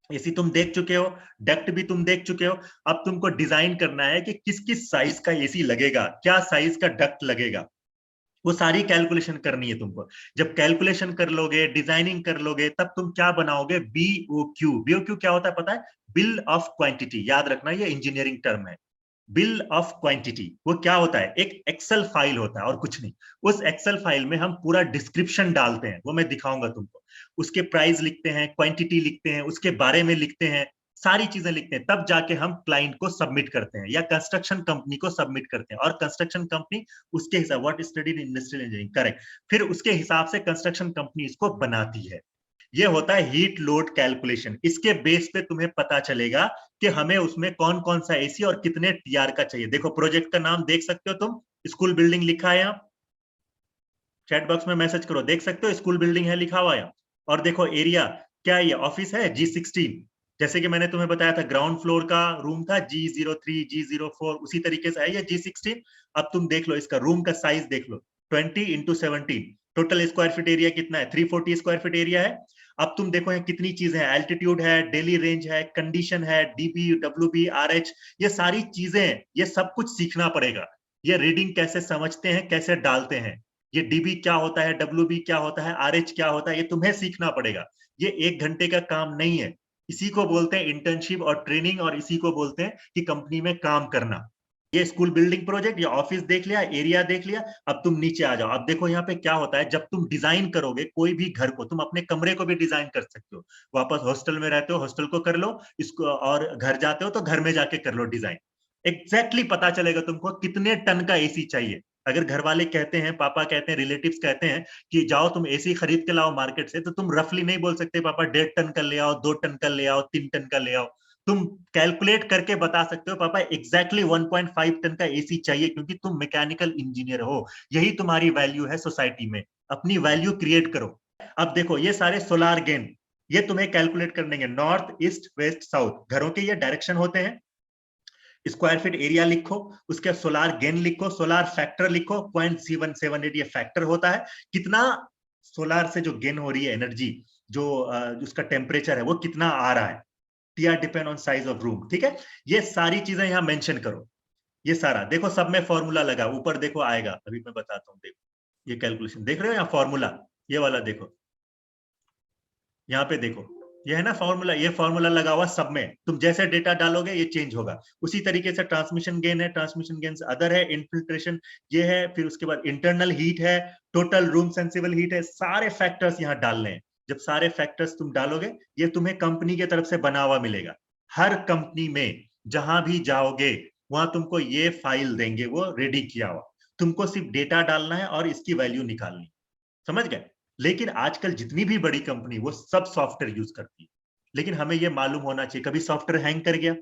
एसी तुम देख चुके हो, डक्ट भी तुम देख चुके हो। अब तुमको डिजाइन करना है कि किस किस साइज का एसी लगेगा, क्या साइज का डक्ट लगेगा, वो सारी कैलकुलेशन करनी है तुमको। जब कैलकुलेशन कर लोगे, डिजाइनिंग कर लोगे, तब तुम क्या बनाओगे, बीओक्यू। बीओक्यू क्या होता है पता है, बिल ऑफ क्वांटिटी, याद रखना ये इंजीनियरिंग टर्म है। बिल ऑफ क्वांटिटी वो क्या होता है, एक एक्सेल फाइल होता है और कुछ नहीं। उस एक्सेल फाइल में हम पूरा डिस्क्रिप्शन डालते हैं, वो मैं दिखाऊंगा तुमको। उसके प्राइस लिखते हैं, क्वांटिटी लिखते हैं, उसके बारे में लिखते हैं, सारी चीजें लिखते हैं, तब जाके हम क्लाइंट को सबमिट करते हैं या कंस्ट्रक्शन कंपनी को सबमिट करते हैं। और कंस्ट्रक्शन कंपनी उसके हिसाब, what studied in industrial engineering, correct, फिर उसके हिसाब से कंस्ट्रक्शन कंपनी इसको बनाती है। ये होता है हीट लोड कैलकुलेशन। इसके बेस पे तुम्हें पता चलेगा कि हमें उसमें कौन कौन सा एसी और कितने टीआर का चाहिए। देखो प्रोजेक्ट का नाम देख सकते हो तुम, स्कूल बिल्डिंग लिखा है यहाँ, चैट बॉक्स में मैसेज करो, देख सकते हो स्कूल बिल्डिंग है लिखा हुआ यहाँ। और देखो एरिया क्या है, ये ऑफिस है G16, जैसे कि मैंने तुम्हें बताया था ग्राउंड फ्लोर का रूम था G03 G04, उसी तरीके से है ये G16। अब तुम देख लो इसका रूम का साइज देख लो, 20x17, total square feet area कितना है, 340 स्क्वायर फीट एरिया है। अब तुम देखो यहाँ कितनी चीजें हैं, एल्टीट्यूड है, डेली रेंज है, कंडीशन है, डीबी, डब्ल्यूबी, आरएच, ये सारी चीजें, ये सब कुछ सीखना पड़ेगा। ये रीडिंग कैसे समझते हैं, कैसे डालते हैं, ये डीबी क्या होता है, डब्ल्यूबी क्या होता है, आरएच क्या होता है, ये तुम्हें सीखना पड़ेगा। ये 1 घंटे का काम नहीं है। इसी को बोलते हैं इंटर्नशिप और ट्रेनिंग, और इसी को बोलते हैं कि कंपनी में काम करना। ये स्कूल बिल्डिंग प्रोजेक्ट, ये ऑफिस देख लिया, एरिया देख लिया। अब तुम नीचे आ जाओ, अब देखो यहाँ पे क्या होता है, जब तुम डिजाइन करोगे कोई भी घर को, तुम अपने कमरे को भी डिजाइन कर सकते हो, वापस हॉस्टल में रहते हो हॉस्टल को कर लो इसको, और घर जाते हो तो घर में जाके कर लो डिजाइन। एग्जैक्टली पता चलेगा तुमको कितने टन का एसी चाहिए। अगर घर वाले कहते हैं, पापा कहते हैं, रिलेटिव्स कहते हैं कि जाओ तुम एसी खरीद के लाओ मार्केट से, तो तुम रफली नहीं बोल सकते पापा 1.5 टन का ले आओ, 2 टन का ले आओ, 3 टन का ले आओ। तुम कैलकुलेट करके बता सकते हो पापा एग्जैक्टली 1.5 टन का एसी चाहिए, क्योंकि तुम मैकेनिकल इंजीनियर हो। यही तुम्हारी वैल्यू है सोसाइटी में, अपनी वैल्यू क्रिएट करो। अब देखो ये सारे सोलार गेन, ये तुम्हें कैलकुलेट करने हैं, नॉर्थ ईस्ट वेस्ट साउथ घरों के ये डायरेक्शन होते हैं। स्क्वायर फीट एरिया लिखो, उसके सोलार गेन लिखो, सोलार फैक्टर लिखो, 0.778 ये फैक्टर होता है, कितना सोलार से जो गेन हो रही है एनर्जी, जो उसका टेम्परेचर है वो कितना आ रहा है, TR depend on size of room, ठीक है। ये सारी चीजें यहाँ मेंशन करो। ये सारा देखो सब में फॉर्मूला लगा, ऊपर देखो आएगा, अभी मैं बताता हूँ, देखो ये कैलकुलेशन देख रहे हो यहाँ फॉर्मूला, ये वाला देखो, यहाँ पे देखो, ये है ना फॉर्मूला, ये फॉर्मूला लगा हुआ सब में, तुम जैसे डेटा डालोगे ये चेंज होगा। उसी तरीके से ट्रांसमिशन गेन है, ट्रांसमिशन गेन अदर है, इन्फिल्ट्रेशन ये है, फिर उसके बाद इंटरनल हीट है, टोटल रूम सेंसिबल हीट है, सारे फैक्टर्स यहाँ डालने हैं। जब सारे फैक्टर्स तुम डालोगे, ये तुम्हें कंपनी की तरफ से बना हुआ मिलेगा। हर कंपनी में जहां भी जाओगे वहां तुमको ये फाइल देंगे, वो रेडी किया हुआ, तुमको सिर्फ डेटा डालना है और इसकी वैल्यू निकालनी, समझ गए। लेकिन आजकल जितनी भी बड़ी कंपनी वो सब सॉफ्टवेयर यूज करती है, लेकिन हमें ये मालूम होना चाहिए, कभी सॉफ्टवेयर हैंग कर गया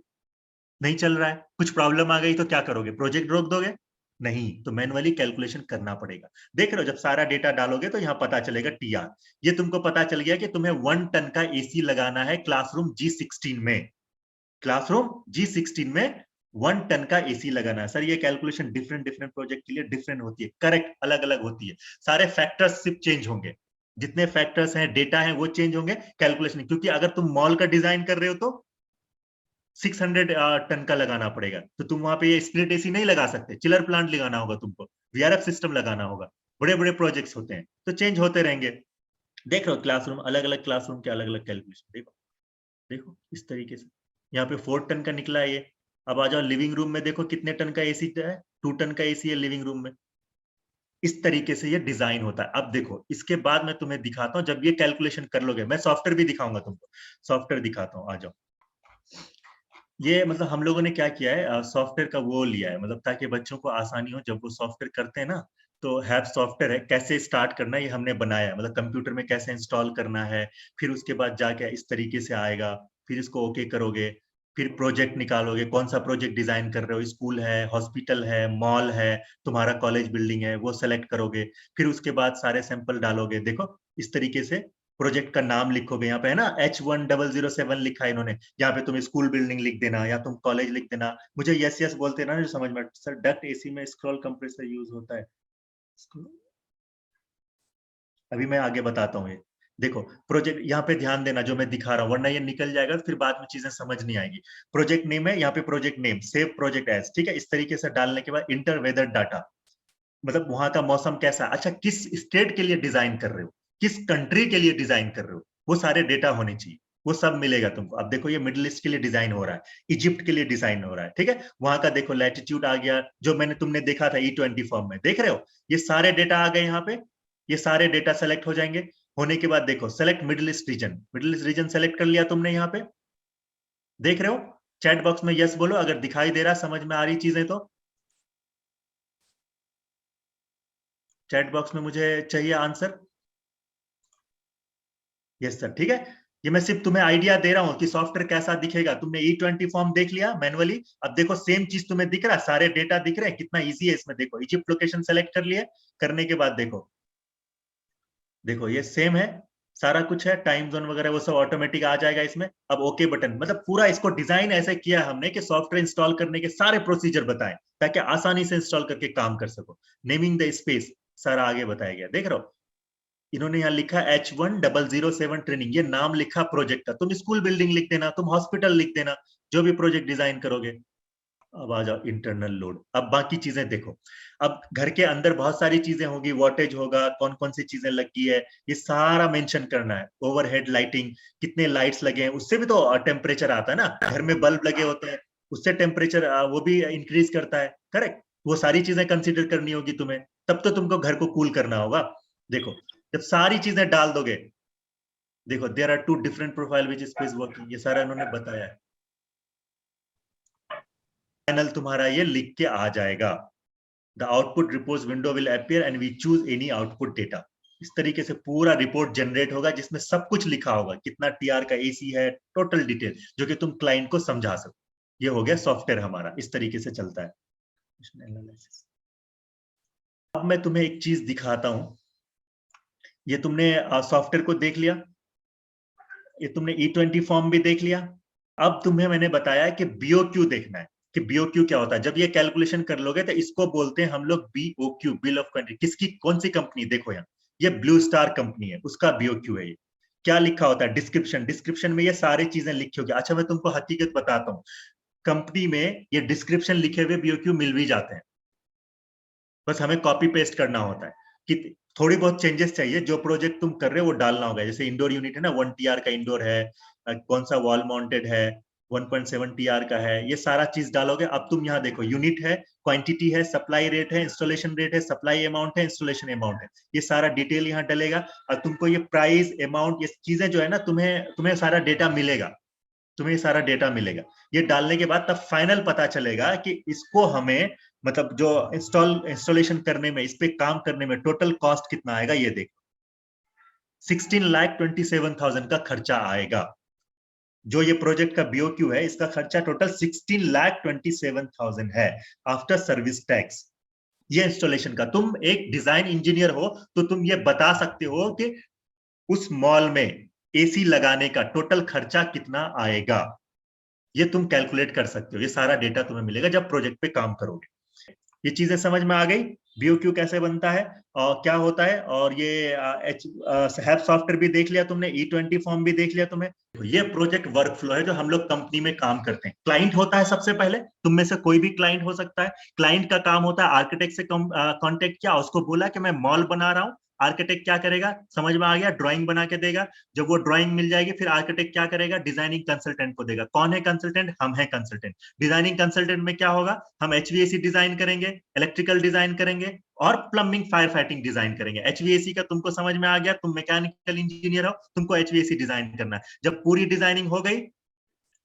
नहीं चल रहा है, कुछ प्रॉब्लम आ गई तो क्या करोगे, प्रोजेक्ट रोक दोगे? नहीं, तो मैनुअली कैलकुलेशन करना पड़ेगा। देख रहे हो, जब सारा डेटा डालोगे तो यहाँ पता चलेगा टीआर। ये तुमको पता चल गया कि तुम्हें 1 टन का एसी लगाना है क्लासरूम G16 में। क्लासरूम G16 में 1 टन का एसी लगाना है। सर ये कैलकुलेशन डिफरेंट डिफरेंट प्रोजेक्ट के लिए डिफरेंट होती है, करेक्ट, अलग अलग होती है। सारे फैक्टर्स सिर्फ चेंज होंगे, जितने फैक्टर्स हैं, डेटा है, वो चेंज होंगे, कैलकुलेशन। क्योंकि अगर तुम मॉल का डिजाइन कर रहे हो तो 600 टन का लगाना पड़ेगा, तो तुम वहां पे ये स्प्लिट एसी नहीं लगा सकते, चिलर प्लांट लगाना होगा तुमको, वीआरएफ सिस्टम लगाना होगा। बड़े बड़े प्रोजेक्ट्स होते हैं तो चेंज होते रहेंगे। देख रहे हो, क्लासरूम, अलग अलग क्लासरूम के अलग अलग कैलकुलेशन। देखो देखो इस तरीके से यहाँ पे 4 टन का निकला है ये। अब आ जाओ लिविंग रूम में, देखो कितने टन का एसी है, 2 टन का एसी है लिविंग रूम में। इस तरीके से ये डिजाइन होता है। अब देखो इसके बाद मैं तुम्हें दिखाता हूँ, जब ये कैलकुलेशन कर लोगे, मैं सॉफ्टवेयर भी दिखाऊंगा तुमको, सॉफ्टवेयर दिखाता हूँ, आ जाओ। ये मतलब हम लोगों ने क्या किया है, सॉफ्टवेयर का वो लिया है, मतलब ताकि बच्चों को आसानी हो जब वो सॉफ्टवेयर करते हैं ना। तो हैव सॉफ्टवेयर है, कैसे स्टार्ट करना है ये हमने बनाया है, मतलब कंप्यूटर में कैसे इंस्टॉल करना है। फिर उसके बाद जाके इस तरीके से आएगा, फिर इसको ओके करोगे, फिर प्रोजेक्ट निकालोगे, कौन सा प्रोजेक्ट डिजाइन कर रहे हो, स्कूल है, हॉस्पिटल है, मॉल है, तुम्हारा कॉलेज बिल्डिंग है, वो सेलेक्ट करोगे। फिर उसके बाद सारे सैंपल डालोगे। देखो इस तरीके से प्रोजेक्ट का नाम लिखोगे, यहाँ पे है ना H1007 लिखा है इन्होंने, यहाँ पे तुम स्कूल बिल्डिंग लिख देना या तुम कॉलेज लिख देना। मुझे यस यस बोलते ना जो समझ में, सर डक्ट एसी में स्क्रॉल कंप्रेसर यूज होता है। अभी मैं आगे बताता हूँ ये। देखो प्रोजेक्ट, यहाँ पे ध्यान देना जो मैं दिखा रहा हूँ, वरना ये निकल जाएगा फिर बाद में चीजें समझ नहीं आएगी। प्रोजेक्ट नेम है, यहाँ पे project name, save project as, ठीक है। इस तरीके से डालने के बाद इंटर वेदर डाटा, मतलब वहां का मौसम कैसा, अच्छा किस स्टेट के लिए डिजाइन कर रहे हो, किस कंट्री के लिए डिजाइन कर रहे हो, वो सारे डेटा होने चाहिए, वो सब मिलेगा तुमको। अब देखो ये मिडिल ईस्ट के लिए डिजाइन हो रहा है, इजिप्ट के लिए डिजाइन हो रहा है, ठीक है। वहां का देखो लैटिट्यूड आ गया, जो मैंने तुमने देखा था E20 फॉर्म में, देख रहे हो ये सारे डेटा आ गए यहाँ पे। ये सारे डेटा सेलेक्ट हो जाएंगे। होने के बाद देखो select middle east region, middle east region select कर लिया तुमने यहाँ पे। देख रहे हो, चैट बॉक्स में यस बोलो अगर दिखाई दे रहा, समझ में आ रही चीजें तो। चैट बॉक्स में मुझे चाहिए आंसर। यस सर, ठीक है। ये मैं सिर्फ तुम्हें आइडिया दे रहा हूं कि सॉफ्टवेयर कैसा दिखेगा। तुमने E20 फॉर्म देख लिया मैनुअली, अब देखो सेम चीज तुम्हें दिख रहा है, सारे डेटा दिख रहे हैं, कितना इजी है इसमें। देखो इजिप्ट लोकेशन सेलेक्ट कर लिए, करने के बाद देखो, देखो ये सेम है, सारा कुछ है, टाइम जोन वगैरह वो सब ऑटोमेटिक आ जाएगा इसमें। अब ओके बटन, मतलब पूरा इसको डिजाइन ऐसे किया हमने कि सॉफ्टवेयर इंस्टॉल करने के सारे प्रोसीजर बताएं, ताकि आसानी से इंस्टॉल करके काम कर सको। नेमिंग द स्पेस सारा आगे बताया गया, देख रहे हो। इन्होंने यहाँ लिखा H1007 ट्रेनिंग, ये नाम लिखा प्रोजेक्ट का। तुम स्कूल बिल्डिंग लिख देना, तुम हॉस्पिटल लिख देना, जो भी प्रोजेक्ट डिजाइन करोगे। अब आ जाओ इंटरनल लोड, अब बाकी चीजें देखो। अब घर के अंदर बहुत सारी चीजें होगी, वोल्टेज होगा, कौन कौन सी चीजें लगी है, ये सारा मेंशन करना है। ओवरहेड लाइटिंग, कितने लाइट्स लगे हैं, उससे भी तो टेम्परेचर आता है ना। घर में बल्ब लगे होते हैं, उससे टेम्परेचर वो भी इंक्रीज करता है, करेक्ट। वो सारी चीजें कंसिडर करनी होगी तुम्हें, तब तो तुमको घर को कूल करना होगा। देखो जब सारी चीजें डाल दोगे, देखो there are 2 different profile which space working, ये सारा इन्होंने बताया है। पैनल तुम्हारा ये लिख के आ जाएगा, the output report window will appear and we choose any output data. इस तरीके से पूरा रिपोर्ट जनरेट होगा, जिसमें सब कुछ लिखा होगा, कितना टीआर का एसी है, टोटल डिटेल, जो कि तुम क्लाइंट को समझा सको। ये हो गया सॉफ्टवेयर हमारा, इस तरीके से चलता है। अब मैं तुम्हें एक चीज दिखाता हूं। ये तुमने सॉफ्टवेयर को देख लिया, ये तुमने E20 फॉर्म भी देख लिया। अब तुम्हें मैंने बताया कि BOQ देखना है, कि BOQ क्या होता है। जब ये कैलकुलेशन कर लोगे तो इसको बोलते हैं हम लोग BOQ, बिल ऑफ क्वांटिटी। किसकी, कौन सी कंपनी, देखो यहाँ ये ब्लू स्टार कंपनी है, उसका BOQ है ये। क्या लिखा होता है, डिस्क्रिप्शन, डिस्क्रिप्शन में ये सारी चीजें लिखी होगी। अच्छा मैं तुमको हकीकत बताता हूँ, कंपनी में ये डिस्क्रिप्शन लिखे हुए BOQ मिल भी जाते हैं, बस हमें कॉपी पेस्ट करना होता है। कि थोड़ी बहुत चेंजेस चाहिए, जो प्रोजेक्ट तुम कर रहे हो वो डालना होगा। जैसे इंडोर यूनिट है ना, 1 TR का इंडोर है, कौन सा वॉल माउंटेड है, 1.7 TR का है, ये सारा चीज डालोगे। अब तुम यहाँ देखो, यूनिट है, क्वांटिटी है, सप्लाई रेट है, इंस्टॉलेशन रेट है, सप्लाई अमाउंट है, इंस्टॉलेशन अमाउंट है, ये सारा डिटेल यहाँ डलेगा। और तुमको ये प्राइस, अमाउंट, ये चीजें जो है ना, तुम्हें तुम्हें सारा डेटा मिलेगा, तुम्हें सारा डेटा मिलेगा। ये डालने के बाद तब फाइनल पता चलेगा कि इसको हमें, मतलब जो इंस्टॉलेशन करने में, इस पे काम करने में टोटल कॉस्ट कितना आएगा, ये देखो 16,27,000 का खर्चा आएगा। जो ये प्रोजेक्ट का बीओक्यू है, इसका खर्चा टोटल 16,27,000 है आफ्टर सर्विस टैक्स। ये इंस्टॉलेशन का, तुम एक डिजाइन इंजीनियर हो तो तुम ये बता सकते हो कि उस मॉल में एसी लगाने का टोटल खर्चा कितना आएगा, ये तुम कैलकुलेट कर सकते हो। ये सारा डेटा तुम्हें मिलेगा जब प्रोजेक्ट पे काम करोगे। ये चीजें समझ में आ गई, बीओक्यू कैसे बनता है और क्या होता है। और ये हैप सॉफ्टवेयर भी देख लिया तुमने, E20 फॉर्म भी देख लिया तुम्हें। ये प्रोजेक्ट वर्कफ्लो है जो हम लोग कंपनी में काम करते हैं। क्लाइंट होता है सबसे पहले, तुम में से कोई भी क्लाइंट हो सकता है। क्लाइंट का काम होता है आर्किटेक्ट से कांटेक्ट किया, उसको बोला कि मैं मॉल बना रहा हूँ। आर्किटेक्ट क्या करेगा, समझ में आ गया, ड्राइंग बना के देगा। जब वो ड्राइंग मिल जाएगी फिर आर्किटेक्ट क्या करेगा, डिजाइनिंग कंसल्टेंट को देगा। कौन है कंसल्टेंट, हम है कंसल्टेंट। डिजाइनिंग कंसल्टेंट में क्या होगा, हम एचवीएसी डिजाइन करेंगे, इलेक्ट्रिकल डिजाइन करेंगे और प्लम्बिंग फायर फाइटिंग डिजाइन करेंगे। एचवीएसी का तुमको समझ में आ गया, तुम मैकेनिकल इंजीनियर हो, तुमको एचवीएसी डिजाइन करना है। जब पूरी डिजाइनिंग हो गई,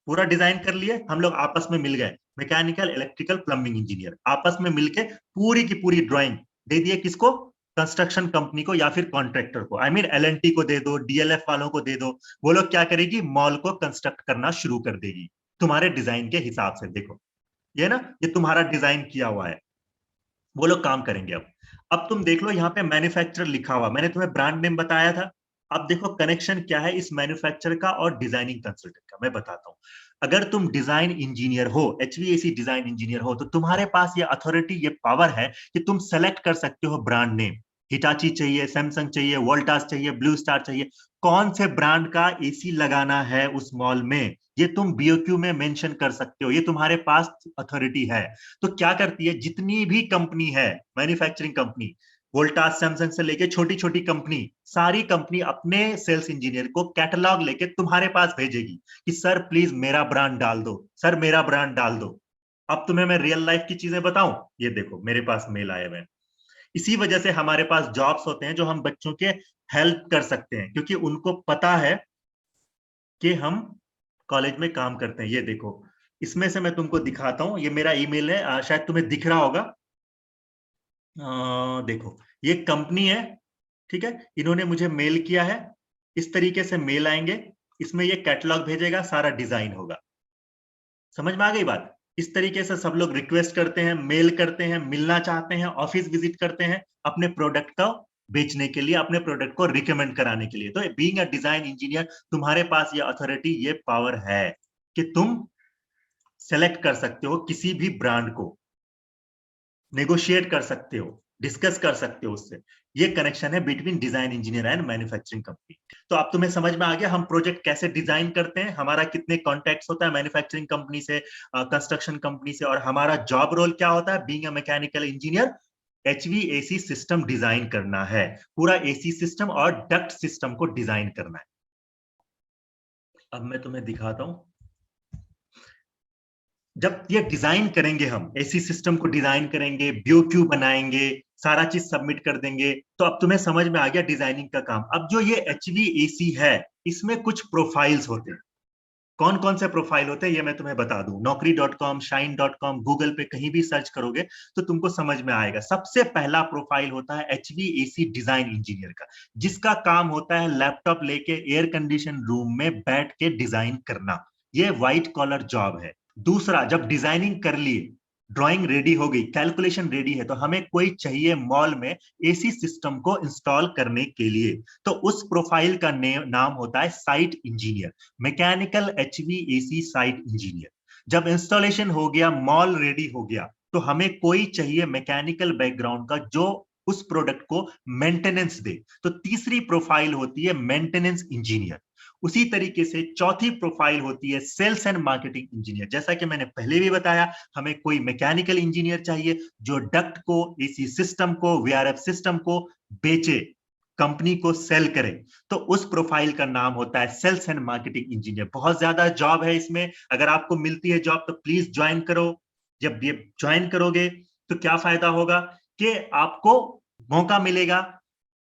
पूरा डिजाइन कर लिए, हम लोग आपस में मिल गए, मैकेनिकल इलेक्ट्रिकल प्लम्बिंग इंजीनियर आपस में मिलके पूरी की पूरी ड्राइंग दे दिए किसको, कंस्ट्रक्शन कंपनी को या फिर कॉन्ट्रैक्टर को। आई मीन एलएनटी को दे दो, डीएलएफ वालों को दे दो। वो लोग क्या करेगी, मॉल को कंस्ट्रक्ट करना शुरू कर देगी तुम्हारे डिजाइन के हिसाब से। देखो ये ना, ये तुम्हारा डिजाइन किया हुआ है, वो लोग काम करेंगे। अब तुम देख लो यहाँ पे मैन्युफैक्चरर लिखा हुआ, मैंने तुम्हें ब्रांड नेम बताया था। अब देखो कनेक्शन क्या है इस मैन्युफैक्चरर का और डिजाइनिंग कंसल्टेंट का, मैं बताता हूँ। अगर तुम डिजाइन इंजीनियर हो, एचवीएसी डिजाइन इंजीनियर हो, तो तुम्हारे पास ये अथॉरिटी, ये पावर है कि तुम सेलेक्ट कर सकते हो ब्रांड नेम। हिटाची चाहिए, सैमसंग चाहिए, वोल्टास चाहिए, ब्लू स्टार चाहिए, कौन से ब्रांड का एसी लगाना है उस मॉल में, ये तुम बीओक्यू में मेंशन कर सकते हो। ये तुम्हारे पास अथॉरिटी है। तो क्या करती है, जितनी भी कंपनी है मैन्युफैक्चरिंग कंपनी, वोल्टास सैमसंग से लेके छोटी छोटी कंपनी, सारी कंपनी अपने सेल्स इंजीनियर को कैटलॉग लेके तुम्हारे पास भेजेगी कि सर प्लीज मेरा ब्रांड डाल दो, सर मेरा ब्रांड डाल दो। अब तुम्हें मैं रियल लाइफ की चीजें बताऊं, ये देखो मेरे पास मेल आए हुए हैं। इसी वजह से हमारे पास जॉब्स होते हैं जो हम बच्चों के हेल्प कर सकते हैं, क्योंकि उनको पता है कि हम कॉलेज में काम करते हैं। ये देखो, इसमें से मैं तुमको दिखाता हूं, ये मेरा ईमेल है, शायद तुम्हें दिख रहा होगा। देखो ये कंपनी है, ठीक है, इन्होंने मुझे मेल किया है। इस तरीके से मेल आएंगे, इसमें ये कैटलॉग भेजेगा, सारा डिजाइन होगा। समझ में आ गई बात। इस तरीके से सब लोग रिक्वेस्ट करते हैं, मेल करते हैं, मिलना चाहते हैं, ऑफिस विजिट करते हैं अपने प्रोडक्ट का बेचने के लिए, अपने प्रोडक्ट को रिकमेंड कराने के लिए। तो बीइंग अ डिजाइन इंजीनियर तुम्हारे पास ये अथॉरिटी, ये पावर है कि तुम सेलेक्ट कर सकते हो किसी भी ब्रांड को, नेगोशिएट कर सकते हो, डिस्कस कर सकते हो उससे। ये कनेक्शन है between design engineer and manufacturing company. तो अब तुम्हें समझ में आ गया हम प्रोजेक्ट कैसे डिजाइन करते हैं, हमारा कितने कॉन्टैक्ट्स होता है मैन्युफैक्चरिंग कंपनी से, कंस्ट्रक्शन कंपनी से, और हमारा जॉब रोल क्या होता है being a mechanical engineer. HVAC system design करना है, पूरा एसी सिस्टम और डक्ट सिस्टम को डिजाइन करना है। अब मैं तुम्हें दिखाता हूं, जब ये डिजाइन करेंगे, हम एसी सिस्टम को डिजाइन करेंगे, बीओक्यू बनाएंगे, सारा चीज सबमिट कर देंगे, तो अब तुम्हें समझ में आ गया डिजाइनिंग का काम। अब जो ये एचवीएसी है, इसमें कुछ प्रोफाइल्स होते हैं। कौन कौन से प्रोफाइल होते हैं ये मैं तुम्हें बता दूं, naukri.com, shine.com, गूगल पे कहीं भी सर्च करोगे तो तुमको समझ में आएगा। सबसे पहला प्रोफाइल होता है एचवीएसी डिजाइन इंजीनियर का, जिसका काम होता है लैपटॉप लेके एयर कंडीशन रूम में बैठ के डिजाइन करना। ये व्हाइट कॉलर जॉब है। दूसरा, जब डिजाइनिंग कर लिए, ड्राइंग रेडी हो गई, कैलकुलेशन रेडी है, तो हमें कोई चाहिए मॉल में एसी सिस्टम को इंस्टॉल करने के लिए, तो उस प्रोफाइल का नाम होता है site engineer, mechanical HVAC site engineer. जब इंस्टॉलेशन हो गया, मॉल रेडी हो गया, तो हमें कोई चाहिए मैकेनिकल बैकग्राउंड का जो उस प्रोडक्ट को मेंटेनेंस दे, तो तीसरी प्रोफाइल होती है मेंटेनेंस इंजीनियर। उसी तरीके से चौथी प्रोफाइल होती है सेल्स एंड मार्केटिंग इंजीनियर। जैसा कि मैंने पहले भी बताया, हमें कोई मैकेनिकल इंजीनियर चाहिए जो डक्ट को, एसी सिस्टम को, वीआरएफ सिस्टम को बेचे, कंपनी को सेल करे, तो उस प्रोफाइल का नाम होता है सेल्स एंड मार्केटिंग इंजीनियर। बहुत ज्यादा जॉब है इसमें, अगर आपको मिलती है जॉब तो प्लीज ज्वाइन करो। जब ये ज्वाइन करोगे तो क्या फायदा होगा कि आपको मौका मिलेगा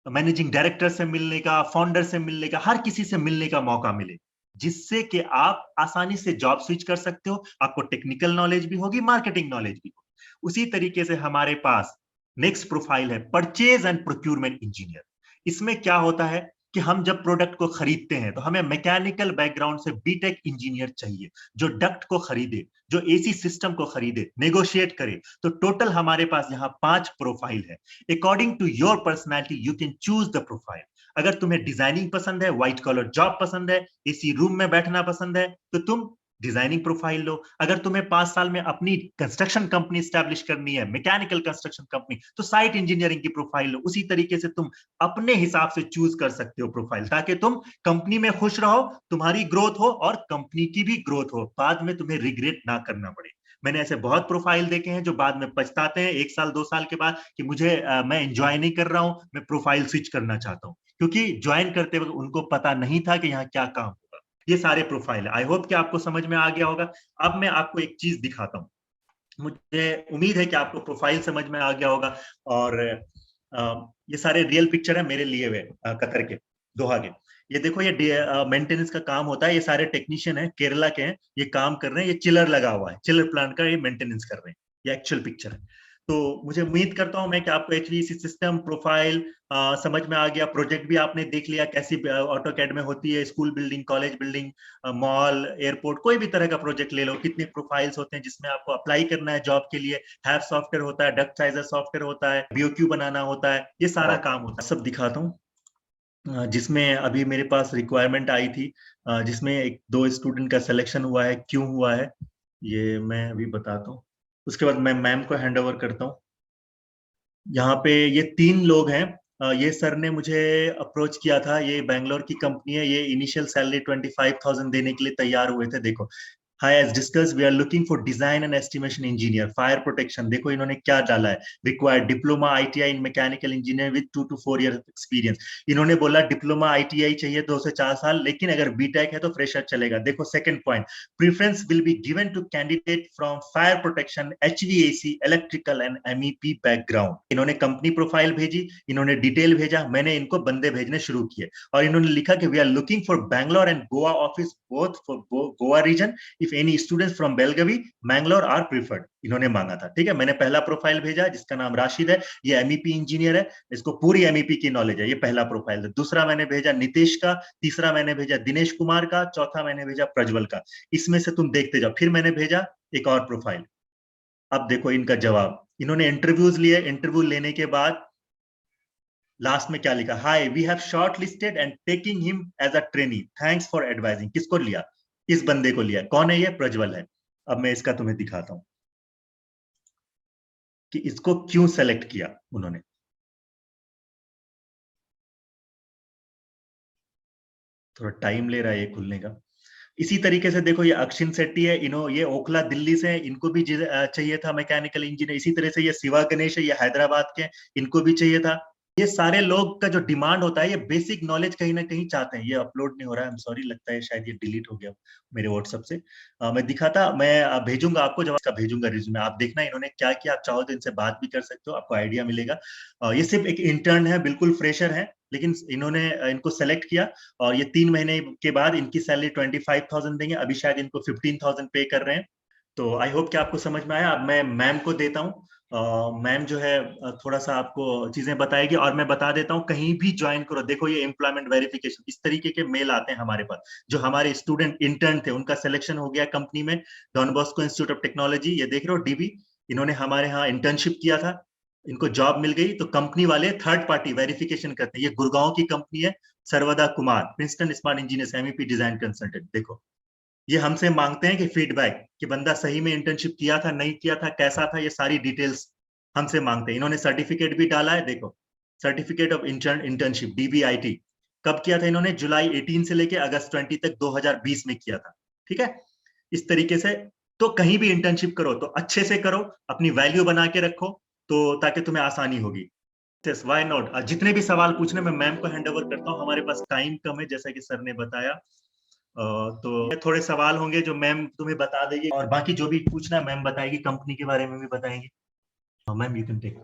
मैनेजिंग डायरेक्टर से मिलने का, फाउंडर से मिलने का, हर किसी से मिलने का मौका मिले, जिससे कि आप आसानी से जॉब स्विच कर सकते हो। आपको टेक्निकल नॉलेज भी होगी, मार्केटिंग नॉलेज भी होगी। उसी तरीके से हमारे पास नेक्स्ट प्रोफाइल है परचेज एंड प्रोक्यूरमेंट इंजीनियर। इसमें क्या होता है, कि हम जब प्रोडक्ट को खरीदते हैं तो हमें मैकेनिकल बैकग्राउंड से बीटेक इंजीनियर चाहिए, जो डक्ट को खरीदे, जो एसी सिस्टम को खरीदे, नेगोशिएट करे। तो टोटल हमारे पास यहाँ 5 प्रोफाइल है। According to your personality you can choose the profile. अगर तुम्हें डिजाइनिंग पसंद है, व्हाइट कॉलर जॉब पसंद है, एसी रूम में बैठना पसंद है, तो तुम डिजाइनिंग प्रोफाइल लो। अगर तुम्हें 5 साल में अपनी कंस्ट्रक्शन कंपनी स्टैब्लिश करनी है, मैकेनिकल कंस्ट्रक्शन कंपनी, तो साइट इंजीनियरिंग की प्रोफाइल लो। उसी तरीके से तुम अपने हिसाब से चूज कर सकते हो प्रोफाइल, ताकि तुम कंपनी में खुश रहो, तुम्हारी ग्रोथ हो और कंपनी की भी ग्रोथ हो, बाद में तुम्हें रिग्रेट ना करना पड़े। मैंने ऐसे बहुत प्रोफाइल देखे हैं जो बाद में पछताते हैं 1 साल 2 साल के बाद कि मुझे मैं एंजॉय नहीं कर रहा हूं, मैं प्रोफाइल स्विच करना चाहता हूं, क्योंकि ज्वाइन करते वक्त उनको पता नहीं था कि यहाँ क्या काम होगा। ये सारे प्रोफाइल है। आई होप कि आपको समझ में आ गया होगा। अब मैं आपको एक चीज दिखाता हूँ। मुझे उम्मीद है कि आपको प्रोफाइल समझ में आ गया होगा। और ये सारे रियल पिक्चर है मेरे लिए हुए कतर के, दोहा के। ये देखो, ये मेंटेनेंस का काम होता है। ये सारे टेक्नीशियन हैं, केरला के हैं, ये काम कर रहे हैं। ये चिलर लगा हुआ है, चिलर प्लांट का ये मेंटेनेंस कर रहे हैं। ये एक्चुअल पिक्चर है। तो मुझे उम्मीद करता हूं मैं कि आपको एचवीएसी सिस्टम प्रोफाइल समझ में आ गया। प्रोजेक्ट भी आपने देख लिया कैसी ऑटोकैड में होती है। School building, college building, mall, airport, कोई भी तरह का प्रोजेक्ट ले लो, कितने प्रोफाइल्स होते हैं जिसमें आपको अप्लाई करना है जॉब के लिए। हैव सॉफ्टवेयर होता है, डक्ट साइजर सॉफ्टवेयर होता है, बीओक्यू बनाना होता है, ये सारा काम होता है। सब दिखाता हूँ। जिसमें अभी मेरे पास रिक्वायरमेंट आई थी, जिसमें 1-2 स्टूडेंट का सिलेक्शन हुआ है। क्यों हुआ है ये मैं अभी बताता हूँ। उसके बाद मैं मैम को हैंड ओवर करता हूँ। यहाँ पे ये 3 लोग हैं। ये सर ने मुझे अप्रोच किया था। ये बैंगलोर की कंपनी है। ये इनिशियल सैलरी 25,000 देने के लिए तैयार हुए थे। देखो, hi as discuss we are looking for design and estimation engineer, fire protection. देखो इन्होंने क्या डाला है, required diploma ITI in mechanical engineer with 2 to 4 years experience. इन्होंने बोला डिप्लोमा आईटीआई चाहिए 2 से 4 साल, लेकिन अगर बीटेक है तो फ्रेशर चलेगा। देखो second point, preference will be given to candidate from fire protection, HVAC, electrical and MEP background. इन्होंने कंपनी प्रोफाइल भेजी, इन्होंने डिटेल भेजा, मैंने इनको बंदे भेजने शुरू किए और इन्होंने लिखा कि we are looking for Bangalore and Goa office, both for Goa region, if any students from Belagavi, Mangalore are preferred. इन्होंने मांगा था। ठीक है, मैंने पहला प्रोफाइल भेजा जिसका नाम राशिद है। ये एमईपी इंजीनियर है, इसको पूरी एमईपी की नॉलेज है। ये पहला प्रोफाइल है। दूसरा मैंने भेजा नितेश का, तीसरा मैंने भेजा दिनेश कुमार का, चौथा मैंने भेजा प्रज्वल का। इसमें से तुम देखते जाओ। फिर मैंने भेजा एक और प्रोफाइल। अब देखो इनका जवाब। इन्होंने इंटरव्यूज लिए। इंटरव्यू लेने के बाद लास्ट में क्या लिखा, hi we have shortlisted and taking him as a trainee, thanks for advising. किसको लिया? इस बंदे को लिया। कौन है ये? प्रज्वल है। अब मैं इसका तुम्हें दिखाता हूं कि इसको क्यों सेलेक्ट किया उन्होंने। थोड़ा टाइम ले रहा है ये खुलने का। इसी तरीके से देखो, ये अक्षिन शेट्टी है, ये ओखला दिल्ली से है, इनको भी चाहिए था मैकेनिकल इंजीनियर। इसी तरह से ये शिवा गणेश है, ये हैदराबाद के, इनको भी चाहिए था। ये सारे लोग का जो डिमांड होता है, ये बेसिक नॉलेज कहीं ना कहीं चाहते हैं। ये अपलोड नहीं हो रहा है, सॉरी, लगता है शायद ये डिलीट हो गया मेरे व्हाट्सएप से। मैं दिखाता, मैं भेजूंगा आपको, जब इसका भेजूंगा रिज्यूमे, आप देखना इन्होंने क्या किया। आप चाहो तो इनसे बात भी कर सकते हो, आपको आइडिया मिलेगा। ये सिर्फ एक इंटर्न है, बिल्कुल फ्रेशर है, लेकिन इन्होंने इनको सेलेक्ट किया और ये 3 महीने के बाद इनकी सैलरी 25,000 देंगे। अभी शायद इनको 15,000 पे कर रहे हैं। तो आई होप कि आपको समझ में आया। अब मैं मैम को देता हूँ। मैम जो है थोड़ा सा आपको चीजें बताएगी और मैं बता देता हूँ, कहीं भी ज्वाइन करो। देखो ये एम्प्लॉयमेंट वेरिफिकेशन, इस तरीके के मेल आते हैं हमारे पास। जो हमारे स्टूडेंट इंटर्न थे उनका सिलेक्शन हो गया कंपनी में, Don Bosco Institute of Technology. ये देख रहे हो डीबी, इन्होंने हमारे यहाँ इंटर्नशिप किया था, इनको जॉब मिल गई। तो कंपनी वाले थर्ड पार्टी वेरिफिकेशन करते हैं। ये गुड़गांव की कंपनी है, सर्वदा Kumar, Princeton smart engineers, MEP design consultant. देखो ये हमसे मांगते हैं कि फीडबैक, कि बंदा सही में इंटर्नशिप किया था, नहीं किया था, कैसा था, ये सारी डिटेल्स हमसे मांगते हैं। इन्होंने सर्टिफिकेट भी डाला है। देखो, सर्टिफिकेट ऑफ इंटर्नशिप, डीबीआईटी। कब किया था इन्होंने? जुलाई 18 से लेके अगस्त 20 तक 2020 में किया था। ठीक है, इस तरीके से। तो कहीं भी इंटर्नशिप करो तो अच्छे से करो, अपनी वैल्यू बना के रखो, तो ताकि तुम्हें आसानी होगी। Why not. जितने भी सवाल पूछने में मैम को हैंड ओवर करता हूँ। हमारे पास टाइम कम है, जैसा कि सर ने बताया। तो थोड़े सवाल होंगे जो मैम तुम्हें बता देगी, और बाकी जो भी पूछना मैम बताएगी, कंपनी के बारे में भी बताएंगे। Ma'am you can take.